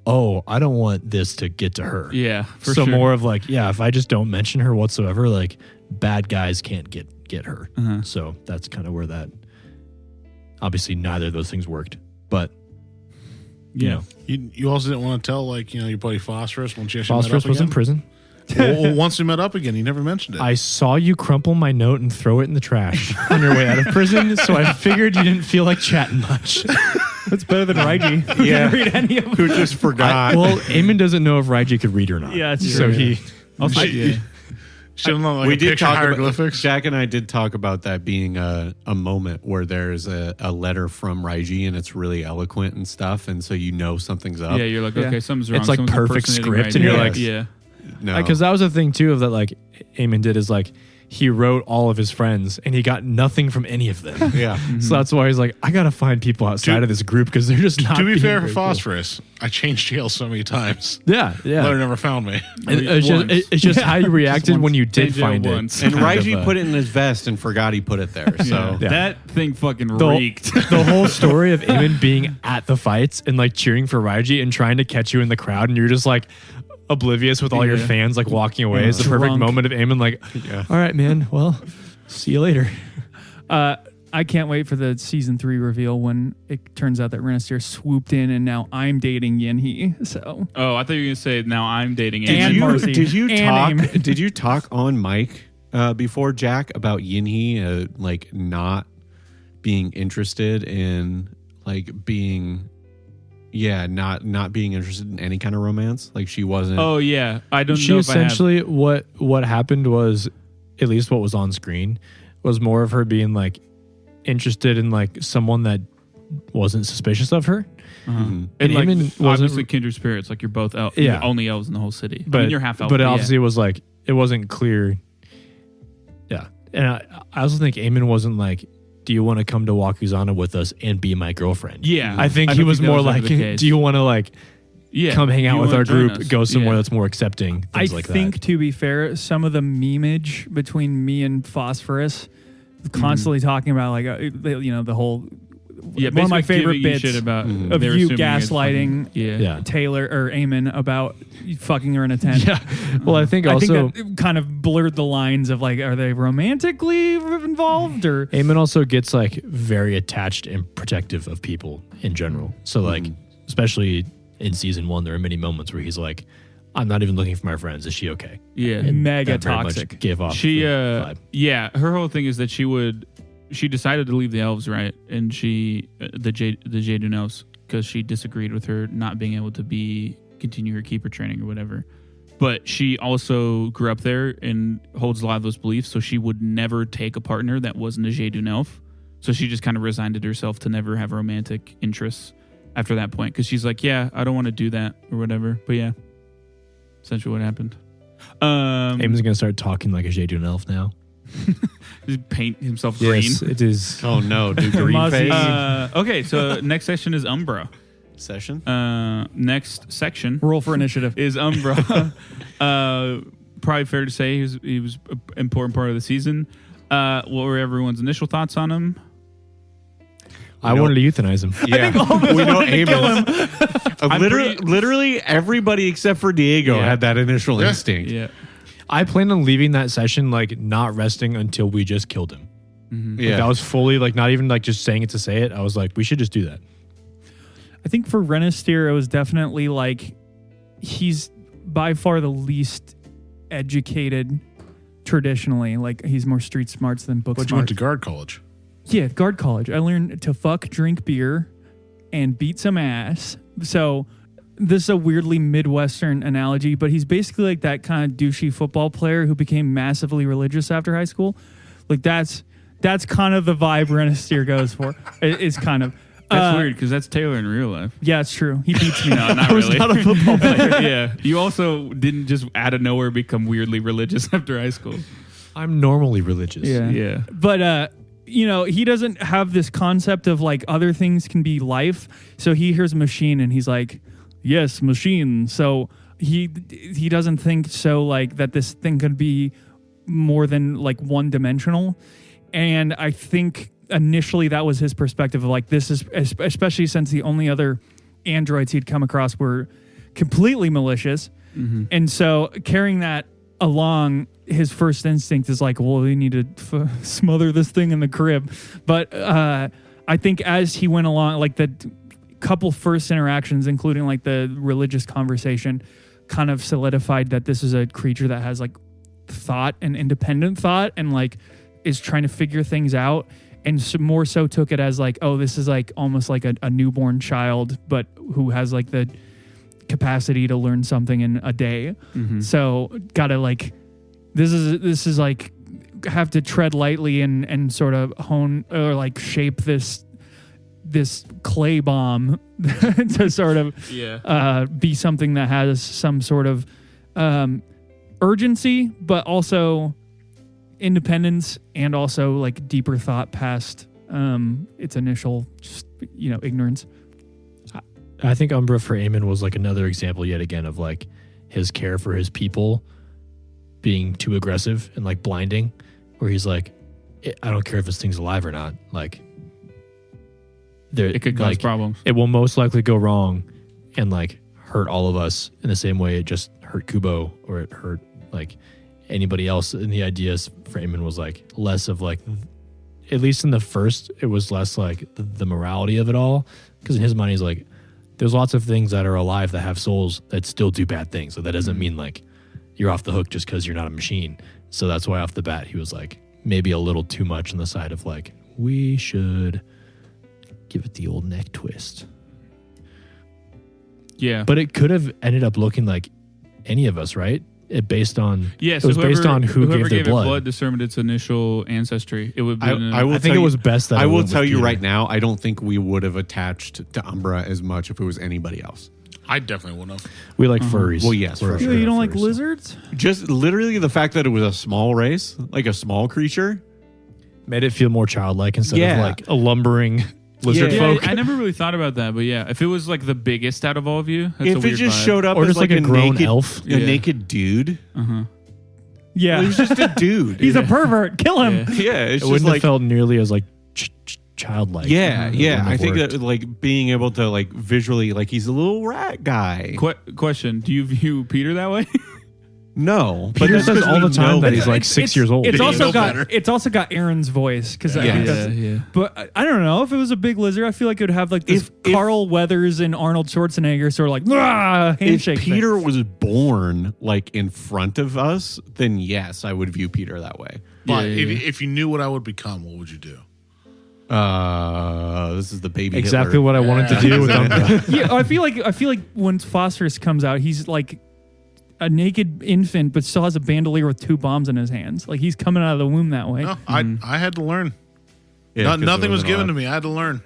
oh, I don't want this to get to her. Yeah, for so sure. more of like, yeah, if I just don't mention her whatsoever, like bad guys can't get her. So that's kind of where that. Obviously, neither of those things worked, but you know, you also didn't want to tell like your buddy Phosphorus once you actually Phosphorus met up was again? in prison. Well, once we met up again, you never mentioned it. I saw you crumple my note and throw it in the trash on your way out of prison, so I figured you didn't feel like chatting much. That's better than Raiji. Who didn't read any of them. Who just forgot. Well, Eamon doesn't know if Raiji could read or not. Yeah, it's so true. he. Also, Should have known like we a did picture talk hieroglyphics. Jack and I did talk about that being a moment where there's a letter from Raiji and it's really eloquent and stuff, and so something's up. yeah, you're like, okay, something's wrong. It's like Someone's perfect impersonating script, and you're Raiji. like, yeah. No, Because that was the thing too of that like Eamon did is like he wrote all of his friends and he got nothing from any of them. yeah. So that's why he's like, I gotta find people outside of this group because they're just not. To be being fair for very cool. Phosphorus, I changed jails so many times. Yeah. Letter never found me. It's just how you reacted when you did Changed it find once. it. And Kind of, Raiji put it in his vest and forgot he put it there. So Yeah. That thing fucking the, reeked. the whole story of Eamon being at the fights and like cheering for Raiji and trying to catch you in the crowd, and you're just like oblivious with all your Yeah. fans like walking away is the perfect Drunk. moment of Eamon like, all right, man, well, see you later. I can't wait for the season 3 reveal when it turns out that Renestier swooped in and now I'm dating Yinhee. So Oh, I thought you were gonna say now I'm dating And Eamon. Marcy. Did you And talk? Eamon. Did you talk on mic before, Jack, about Yinhee like not being interested in like being, not being interested in any kind of romance? Like she wasn't. Oh yeah, I don't She know if I have. essentially what happened was, at least what was on screen, was more of her being like interested in like someone that wasn't suspicious of her. And And like, Eamon wasn't- obviously kindred spirits. Like you're both you're the only elves in the whole city. But I mean, you're half elf. But it yeah. obviously was like it wasn't clear. Yeah, and I also think Eamon wasn't like, do you want to come to Wakuzana with us and be my girlfriend? Yeah, I think I he don't was think that more was ever like, the case. do you want to like come hang out You with wanna our join group, us? go somewhere Yeah. that's more accepting, things like that. to be fair, some of the memeage between me and Phosphorus, constantly talking about like the whole Yeah, one of my basically favorite giving you bits shit about of they're you assuming it's gaslighting fucking- Yeah. Taylor or Eamon about fucking her in a tent. Yeah. Well, I think I also think that kind of blurred the lines of like, are they romantically involved or? Eamon also gets like very attached and protective of people in general. So like, especially in season 1, there are many moments where he's like, I'm not even looking for my friends. Is she okay? Yeah, And Mega that very much toxic. Gave off she the vibe. her whole thing is that she decided to leave the elves, right? And she the Jadun elves, because she disagreed with her not being able to continue her keeper training or whatever. But she also grew up there and holds a lot of those beliefs, so she would never take a partner that wasn't a Jadun elf. So she just kind of resigned herself to never have romantic interests after that point, because she's like, yeah, I don't want to do that or whatever. But yeah, essentially what happened. Eamon's gonna start talking like a Jadun elf now. Just paint himself green. Yes, it is. Oh no, do green Muzzy. face Okay, so next section is Umbra. session. Next section Roll for initiative. is Umbra. Probably fair to say he was an important part of the season. What were everyone's initial thoughts on him? I wanted to euthanize him. Yeah, we know Amos. Literally everybody except for Diego had that initial instinct. Yeah. I planned on leaving that session like not resting until we just killed him. Mm-hmm. Like, that was fully like not even like just saying it to say it. I was like, we should just do that. I think for Renister, it was definitely like he's by far the least educated traditionally. Like he's more street smarts than book But smarts. you went to guard college. Yeah, guard college. I learned to fuck, drink beer, and beat some ass. So this is a weirdly Midwestern analogy, but he's basically like that kind of douchey football player who became massively religious after high school. Like that's kind of the vibe Renister goes for. It's kind of. That's weird because that's Taylor in real life. Yeah, it's true. He beats me. No, not really. Not a football player. Yeah. You also didn't just out of nowhere become weirdly religious after high school. I'm normally religious. Yeah. But he doesn't have this concept of like other things can be life. So he hears machine and he's like, yes, machine. So he doesn't think so like that this thing could be more than like one dimensional. And I think initially that was his perspective of like, this is especially since the only other androids he'd come across were completely malicious. Mm-hmm. And so carrying that along, his first instinct is like, well, we need to smother this thing in the crib. But I think as he went along, like the couple first interactions, including like the religious conversation, kind of solidified that this is a creature that has like thought and independent thought and like is trying to figure things out. And more so took it as like, oh, this is like almost like a newborn child, but who has like the capacity to learn something in a day. Mm-hmm. So gotta like, this is like have to tread lightly and sort of hone or like shape this clay bomb to sort of be something that has some sort of urgency, but also independence and also like deeper thought past its initial just, ignorance. I think Umbra for Eamon was like another example yet again of like his care for his people being too aggressive and like blinding, where he's like, I don't care if this thing's alive or not. Like, it could cause problems. It will most likely go wrong and like hurt all of us in the same way it just hurt Kubo or it hurt like anybody else. And the idea for Eamon was like less of like, at least in the first, it was less like the morality of it all. Because in his mind, he's like, there's lots of things that are alive that have souls that still do bad things. So that doesn't mean like you're off the hook just because you're not a machine. So that's why off the bat, he was like maybe a little too much on the side of like, we should give it the old neck twist. Yeah. But it could have ended up looking like any of us, right? It was based on who gave their blood. Determined its initial ancestry. It would. I think it was best that I will tell you right now, I don't think we would have attached to Umbra as much if it was anybody else. I definitely wouldn't have. We like furries. Well, yes, for sure. You don't like lizards? Just literally the fact that it was a small race, like a small creature, made it feel more childlike instead of like a lumbering lizard folk. I never really thought about that, but yeah, if it was like the biggest out of all of you, that's if a weird it just vibe. showed up or as just like a grown elf, a naked dude. Yeah, well, he's just a dude. He's a pervert. Kill him. Yeah, it's it just wouldn't like have felt nearly as like childlike. Yeah. I think that like being able to like visually, like he's a little rat guy. Question: do you view Peter that way? No, Peter but says all the time that he's like 6 years old. It's also got Aaron's voice because But I don't know if it was a big lizard. I feel like it would have like this Carl Weathers and Arnold Schwarzenegger sort of like handshake. If Peter was born like in front of us, then yes, I would view Peter that way. But if you knew what I would become, what would you do? This is the baby. Exactly Hitler. what I wanted to do with Umbra. Yeah, I feel like when Phosphorus comes out, he's like a naked infant, but still has a bandolier with 2 bombs in his hands. Like he's coming out of the womb that way. No, I had to learn. Yeah, nothing was given to me. I had to learn,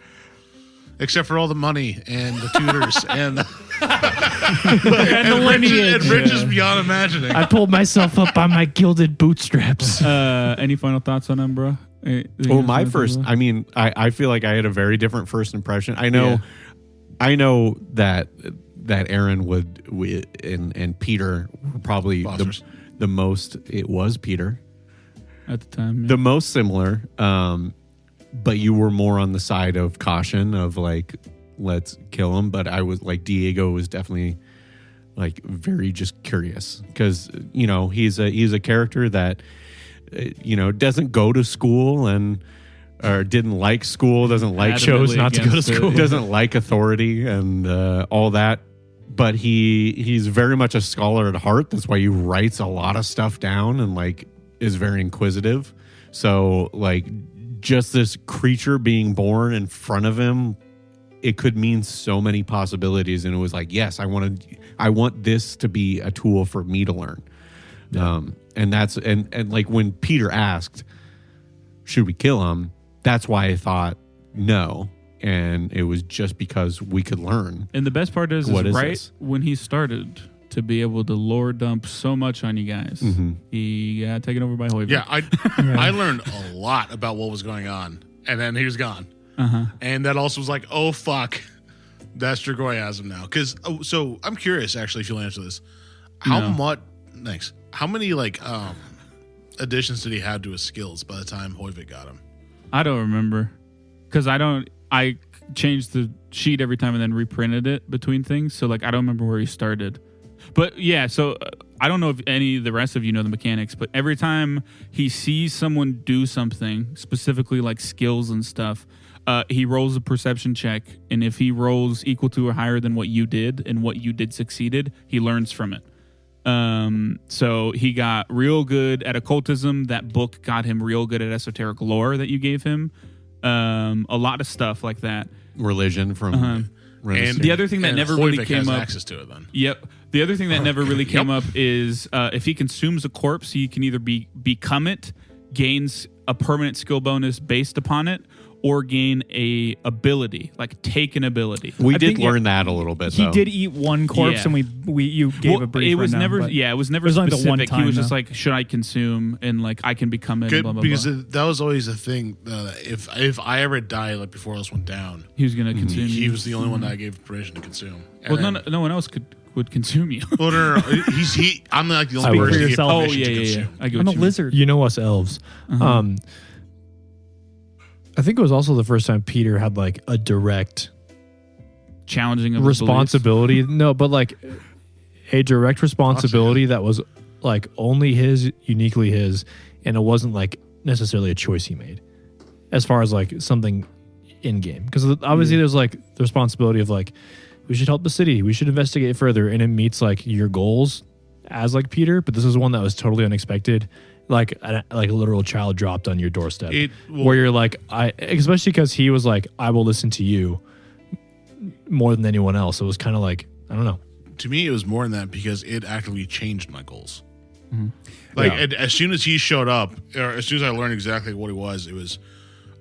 except for all the money and the tutors and the lineage and riches beyond imagining. I pulled myself up by my gilded bootstraps. Any final thoughts on Umbra? Well, my first. I mean, I feel like I had a very different first impression. I know that Aaron would and Peter were probably the most. It was Peter at the time. The most similar. but you were more on the side of caution of like, let's kill him. But I was like, Diego was definitely like very just curious because, you know, he's a character that, you know, doesn't go to school or didn't like school, doesn't like chose not to go to school, doesn't like authority and all that. But he's very much a scholar at heart. That's why he writes a lot of stuff down and like is very inquisitive. So like just this creature being born in front of him, it could mean so many possibilities. And it was like, yes, I want this to be a tool for me to learn. Yeah. And like when Peter asked, should we kill him? That's why I thought no. And it was just because we could learn. And the best part is What is right this? when he started to be able to lore dump so much on you guys, he got taken over by Hoiberg. Yeah, I learned a lot about what was going on, and then he was gone. And that also was like, oh fuck, that's Dragoyasm now. Because so I'm curious, actually, if you'll answer this, how many like additions did he have to his skills by the time Hoiberg got him? I don't remember because I changed the sheet every time and then reprinted it between things. So like I don't remember where he started. But yeah, so I don't know if any of the rest of you know the mechanics, but every time he sees someone do something, specifically like skills and stuff, he rolls a perception check. And if he rolls equal to or higher than what you did and what you did succeeded, he learns from it. So he got real good at occultism. That book got him real good at esoteric lore that you gave him. A lot of stuff like that. Religion from And the other thing that never really Hoiberg came has up. access to it then. Yep. The other thing that never really came up is if he consumes a corpse, he can either become it, gains a permanent skill bonus based upon it, or gain a ability, like take an ability. We did learn that a little bit. He though. did eat one corpse, and you gave a brief. It was rundown, never. but Yeah, it was never it was only the specific. one time, he was just though. like, should I consume and like I can become it. Good, blah, blah, because blah. that was always a thing. If I ever died, like before this went down, He was gonna consume. he you. was the only one that I gave permission to consume. And Well, then- no one else would consume you. Well, no. I'm like the only Speak for person to give yourself. Oh permission yeah, to yeah, yeah. consume. I get I'm what a you mean. lizard. You know us elves. I think it was also the first time Peter had like a direct Challenging of his responsibility. No, but like a direct responsibility that was like only his, uniquely his, and it wasn't like necessarily a choice he made as far as like something in game. Because obviously there's like the responsibility of like, we should help the city, we should investigate further, and it meets like your goals as like Peter, but this is one that was totally unexpected. Like a literal child dropped on your doorstep, where you're like, especially because he was like, I will listen to you more than anyone else. It was kind of like, I don't know. To me, it was more than that because it actively changed my goals. Yeah. As soon as he showed up, or as soon as I learned exactly what he was, it was,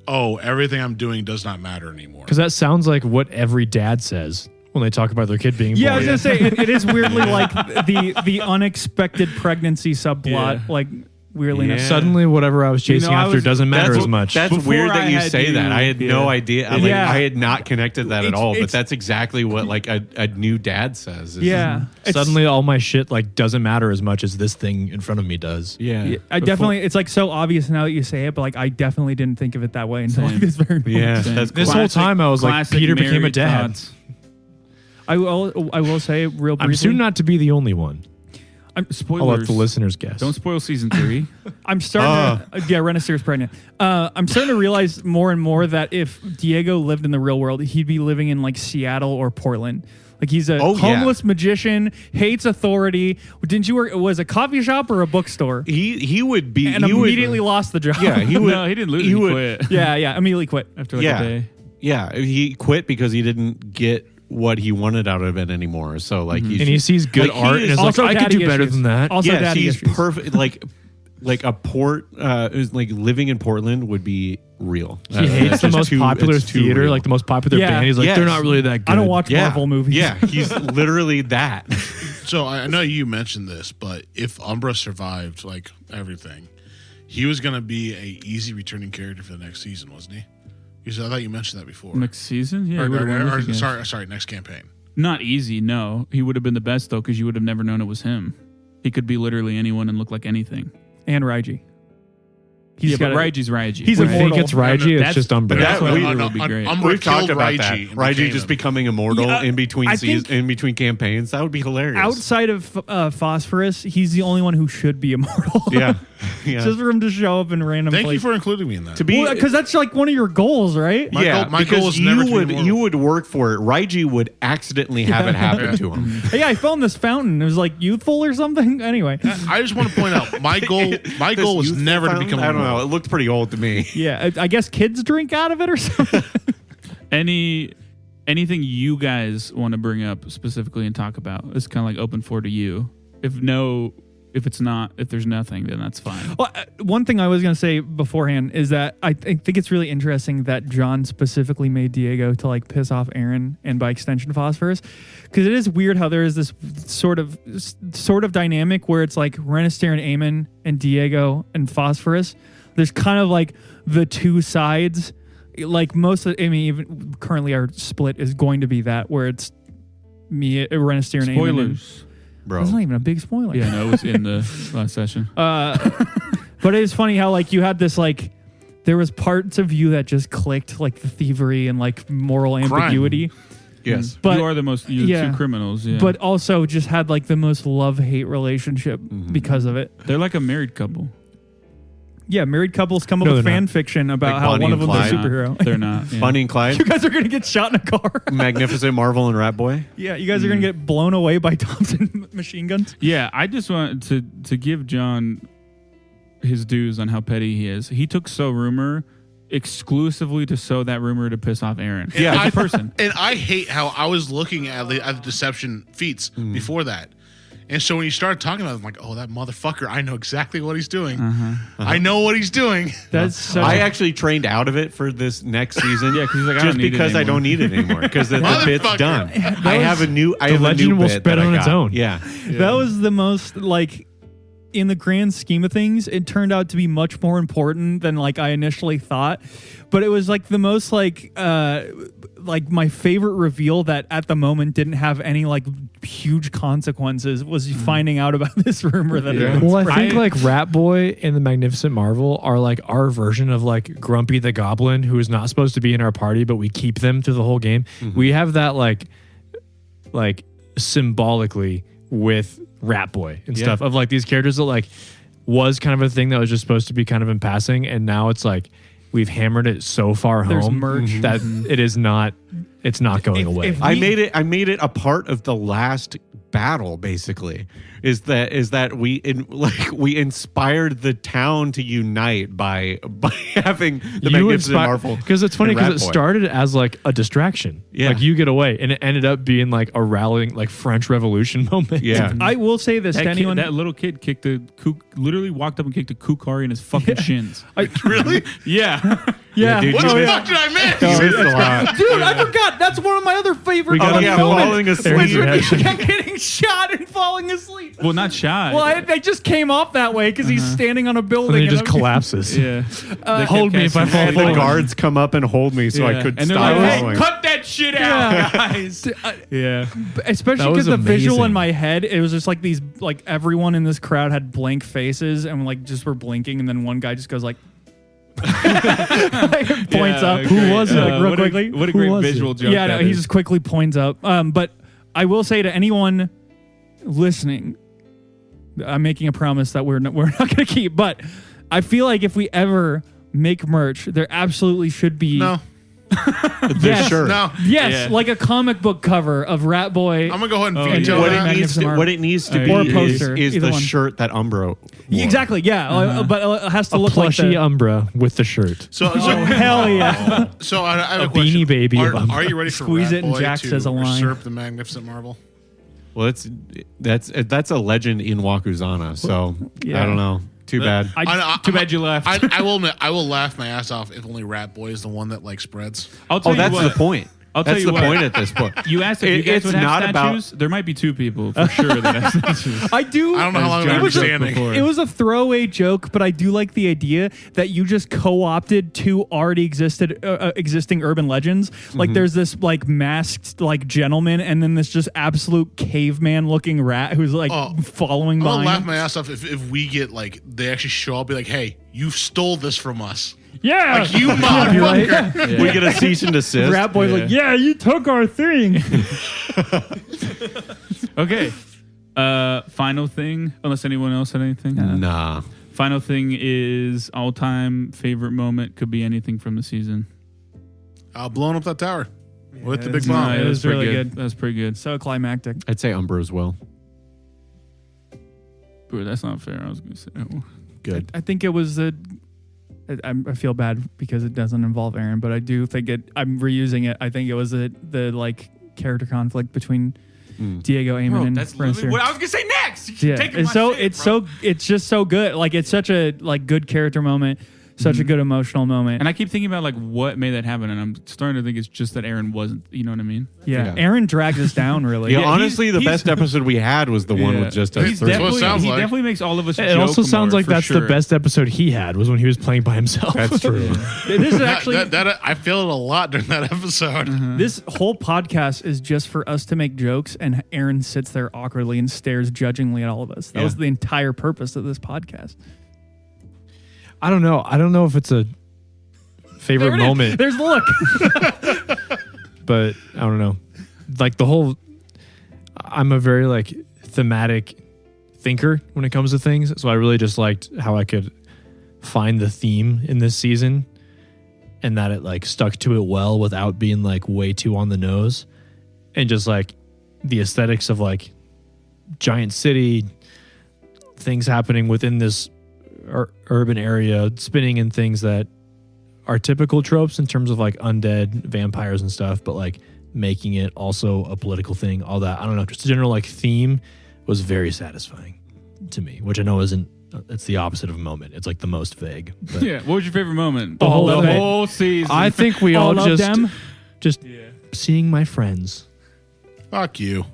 oh, everything I'm doing does not matter anymore. Because that sounds like what every dad says when they talk about their kid being born. Yeah, I was gonna say it is weirdly like the unexpected pregnancy subplot, Yeah. like weirdly enough. Suddenly, whatever I was chasing after doesn't matter as much. That's Before weird that I you had say you- that. I had no yeah. idea. Like, Yeah. I had not connected that at all. But It's- that's exactly what like a new dad says. is- Yeah, It's- Suddenly, all my shit like doesn't matter as much as this thing in front of me does. Yeah. Yeah, I definitely. It's like so obvious now that you say it, but like I definitely didn't think of it that way until like Same. this very moment. Yeah. Same. That's This cool. whole time, I was like, Classic Peter became a married dad. thoughts. I will say real briefly. I'm soon not to be the only one. Spoilers. I'll let the listeners guess. Don't spoil season 3. I'm starting to, Renaissance pregnant. I'm starting to realize more and more that if Diego lived in the real world, he'd be living in like Seattle or Portland. Like he's a Oh, yeah. homeless magician, hates authority. Didn't you work? Was a coffee shop or a bookstore? He would be. And he immediately would, lost the job. Yeah. He would. No, he didn't lose. he He would- quit yeah, immediately quit. after like Yeah. a day. Yeah. He quit because he didn't get what he wanted out of it anymore. So like and he sees good Like, he art is- and is like, Also I could daddy do better issues. than that. Also, yes, daddy he's issues. perfect. Like a port is like living in Portland would be real. He hates the most popular theater, like the most popular Yeah. band. He's like, Yes. they're not really that good. I don't watch yeah, Marvel movies. Yeah, he's literally that. So I know you mentioned this, but if Umbra survived like everything, he was going to be a easy returning character for the next season, wasn't he? Because I thought you mentioned that before. Next season? Yeah. Or- he would've won with you guys. sorry, next campaign. Not easy, no. He would have been the best, though, because you would have never known it was him. He could be literally anyone and look like anything. and Raiji. He's but got Raiji's Raiji. He's We immortal. think it's Raiji. That's- It's just Umbra. That's That what we- would be great. Umbra We've talked killed about Raiji that. and Raiji became just him. becoming immortal Yeah, in between I seasons, think- in between campaigns. That would be hilarious. Outside of Phosphorus, he's the only one who should be immortal. yeah, yeah. Just for him to show up in random Thank you places. for including me in that. to be Because that's like one of your goals, right? yeah, my because goal is never to be immortal. you would work for it. Raiji would accidentally have it happen to him. Hey, I found this fountain. It was like youthful or something. Anyway, I just want to point out my goal was This never to youthful become fountain? I don't know. immortal. It looked pretty old to me. yeah, I guess kids drink out of it or something. Anything you guys want to bring up specifically and talk about? It's kind of like open floor to you. If there's nothing, then that's fine. Well, one thing I was going to say beforehand is that I think it's really interesting that John specifically made Diego to like piss off Aaron and by extension Phosphorus, because it is weird how there is this sort of dynamic where it's like Renister and Aemon and Diego and Phosphorus. There's kind of like the two sides. Like even currently our split is going to be that where it's me, Renister and Aemon. Spoilers. Bro. That's not even a big spoiler. Yeah, no, it was in the last session. But it is funny how like you had this like there was parts of you that just clicked, like the thievery and like moral ambiguity. Yes. But you are the yeah. two criminals. Yeah. but also just had like the most love-hate relationship because of it. they're like a married couple. Yeah, married couples come up No, with they're fan not. fiction about Like how Bonnie one of and them's a Clyde. superhero. They're not. Yeah. Bonnie and Clyde, You guys are gonna get shot in a car. Magnificent Marvel and Rat Boy. Yeah, you guys are gonna get blown away by Thompson machine guns. Yeah, I just want to give John his dues on how petty he is. He took sow rumor exclusively to sow that rumor to piss off Aaron. Yeah. as a person. And I hate how I was looking at the deception feats before that. And so when you started talking about it, I'm like, oh, that motherfucker, I know exactly what he's doing. I know what he's doing. That's so. I actually trained out of it for this next season. Yeah, 'cause he's like, I just don't need it because I anymore. don't need it anymore because the bit's Motherfucker. done. I have a new. I The have a legend new will bit spread that I on its got. own. Yeah. That was the most like in the grand scheme of things, it turned out to be much more important than like I initially thought. But it was like the most like my favorite reveal that at the moment didn't have any like huge consequences was finding out about this rumor that had been Well, I spread. think like Rat Boy and the Magnificent Marvel are like our version of like Grumpy the Goblin, who is not supposed to be in our party, but we keep them through the whole game. We have that like symbolically with Rat Boy and stuff of like these characters that like was kind of a thing that was just supposed to be kind of in passing, and now it's like we've hammered it so far There's home merch. that it is not. It's not going away. if I made it a part of the last battle. Basically, is that we inspired the town to unite by having the Magnificent Marvel. Because it's funny and because Rat it Boy. started as like a distraction. Yeah. Like you get away, and it ended up being like a rallying like French Revolution moment. Yeah. I will say this to anyone. That little kid kicked literally walked up and kicked a Kukari in his fucking shins. Really? Yeah. yeah, dude, What you the missed- fuck did I miss? You missed a lot. dude, I forgot. That's one of my other favorite. We got Oh, yeah, film it. falling asleep. Aaron's Yeah. reaction. kept getting shot and falling asleep. Well, not shy. Well, I just came off that way because he's standing on a building. And then it just I'm- collapses. yeah. They Hold kept me if I casting fall And Holy the forward. guards come up and hold me so I Yeah. could And they're stop like, hey, falling. cut that shit out, guys. Yeah. Especially That was because the visual amazing. in my head, it was just like these, like everyone in this crowd had blank faces and like just were blinking, and then one guy just goes like, like, points up. Who was it? Like, real what quickly. what a Who great was it? visual joke. Yeah, no, that he is. just quickly points up. But I will say to anyone listening, I'm making a promise that we're not going to keep. But I feel like if we ever make merch, there absolutely should be No. yes, Sure. No. yes, Yeah. like a comic book cover of Rat Boy. I'm going to go ahead and Oh, veto yeah. What that. it needs to Or a be poster, is either the one. shirt that Umbro wore. Exactly, yeah, but it has to A look like plushy the, Umbra with the shirt. So hell yeah. So I have A a question. Beanie Baby Are, of are you ready for Squeeze Rat it and Boy Jack to says a line. usurp the Magnificent Marvel? Well, that's a legend in Wakuzana. So Yeah. I don't know. Too bad. Too bad you left. I will admit, I will laugh my ass off if only Rat Boy is the one that like spreads. I'll tell Oh, you that's what. the point. I'll tell That's you the what. point at this point. You asked if you guys It's would have not about- statues. There might be 2 people for sure that have statues. I do. I don't know how long I've been standing. before. It was a throwaway joke, but I do like the idea that you just co-opted 2 already existing urban legends. Like there's this like masked like gentleman, and then this just absolute caveman looking rat who's like following I'll behind laugh him. my ass off if we get like they actually show up, be like, "Hey, you stole this from us." Yeah, Like you motherfucker. We get a cease and desist. Rat boy's like, yeah, you took our thing. Okay. Final thing, unless anyone else had anything. Nah. Final thing is all-time favorite moment. Could be anything from the season. Blowing up that tower with the big it's bomb. not- It was pretty really good. That was pretty good. So climactic. I'd say Umbra as well. Bro, that's not fair. I was going to say that one. Good. I think it was I feel bad because it doesn't involve Aaron, but I do think I'm reusing it. I think it was the like character conflict between Diego, Eamon, and Renslayer. what I was going to say next. Yeah, it's just so good. Like it's such a like good character moment, such a good emotional moment. And I keep thinking about like what made that happen, and I'm starting to think it's just that Aaron wasn't. You know what I mean? yeah, Yeah. Aaron dragged us down really. Yeah, Yeah, honestly, the he's- best episode we had was the one Yeah. with just us He's three. definitely- what it sounds he like. definitely makes all of us. It joke also sounds more, like for that's sure. the best episode he had was when he was playing by himself. That's true. This is actually That I feel it a lot during that episode. this whole podcast is just for us to make jokes, and Aaron sits there awkwardly and stares judgingly at all of us. That Yeah. was the entire purpose of this podcast. I don't know. I don't know if it's a favorite moment, There's the look. but I don't know. Like the whole, I'm a very like thematic thinker when it comes to things. So I really just liked how I could find the theme in this season and that it like stuck to it well without being like way too on the nose, and just like the aesthetics of like giant city, things happening within this urban area, spinning in things that are typical tropes in terms of like undead vampires and stuff, but like making it also a political thing, all that. I don't know, just a general like theme was very satisfying to me, which I know isn't, it's the opposite of a moment. It's like the most vague. But Yeah. What was your favorite moment? The whole thing. whole season. I think we all All of just them? seeing my friends. Fuck you.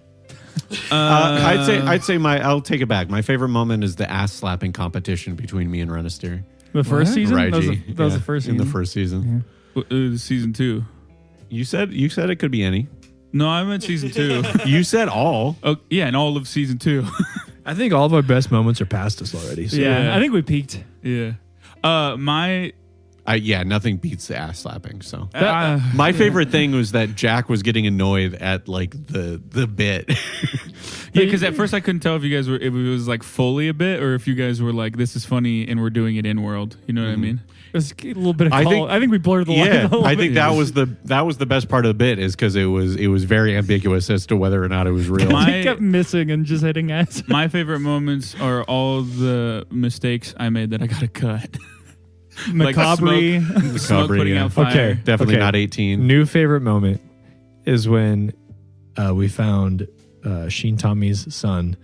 I'd say I'll take it back. My favorite moment is the ass slapping competition between me and Rennister. The first season? That was, Raiji. that was Yeah, the first in season. the first season. season 2. You said it could be any. No, I meant season 2. You said all. Oh, yeah, and all of season 2. I think all of our best moments are past us already. So. Yeah, I think we peaked. Yeah. Nothing beats the ass slapping. So Uh, my favorite thing was that Jack was getting annoyed at like the bit. yeah, because at first I couldn't tell if you guys were, if it was like fully a bit or if you guys were like, this is funny and we're doing it in world. You know what I mean? It was a little bit of I call. think- I think we blurred the line. Yeah, a little I think bit. that was the best part of the bit is because it was very ambiguous as to whether or not it was real. My- He kept missing and just hitting ass. My favorite moments are all the mistakes I made that I got to cut. Like the Macabre. Smoke putting yeah. out fire. Okay. Definitely Okay. not 18. New favorite moment is when we found Sheen Tommy's son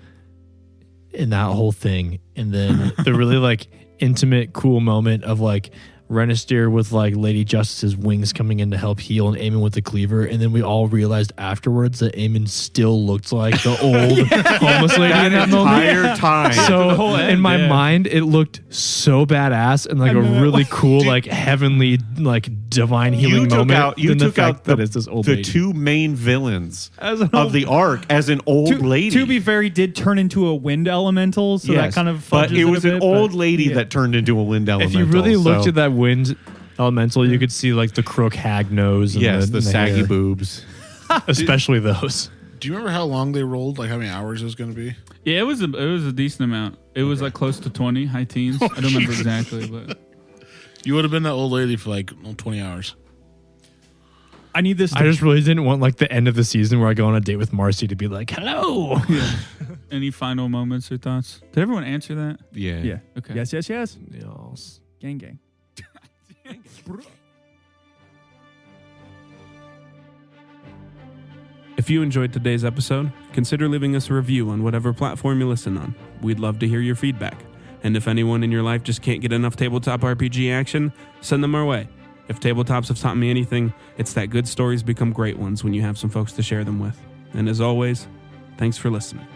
in that whole thing, and then the really like intimate, cool moment of like Rennister with like Lady Justice's wings coming in to help heal and Eamon with the cleaver, and then we all realized afterwards that Eamon still looked like the old homeless lady in that moment. Entire time. So in my mind, it looked so badass and like a really cool, like heavenly, like divine healing moment. You than the took fact out that it's this old the lady. two main villains As an of old- the arc as an old lady. To be fair, he did turn into a wind elemental, so that Yes, kind of. but fudges it a was an bit, old but- lady yeah. that turned into a wind elemental. If you really looked so- at that wind elemental, you could see like the crook hag nose. And yes, the the saggy hair. boobs. especially those. Do you remember how long they rolled? Like how many hours it was going to be? Yeah, it was a decent amount. It was like close to 20, high teens. I don't remember exactly, but You would have been that old lady for like 20 hours. I need this. To, I just really didn't want like the end of the season where I go on a date with Marcy to be like, hello. any final moments or thoughts? Did everyone answer that? Yeah. yeah. Okay. Yes. Yes. Yes. Yes. Gang. Gang. If you enjoyed today's episode, consider leaving us a review on whatever platform you listen on. We'd love to hear your feedback. And if anyone in your life just can't get enough tabletop RPG action, send them our way. If tabletops have taught me anything, it's that good stories become great ones when you have some folks to share them with. And as always, thanks for listening.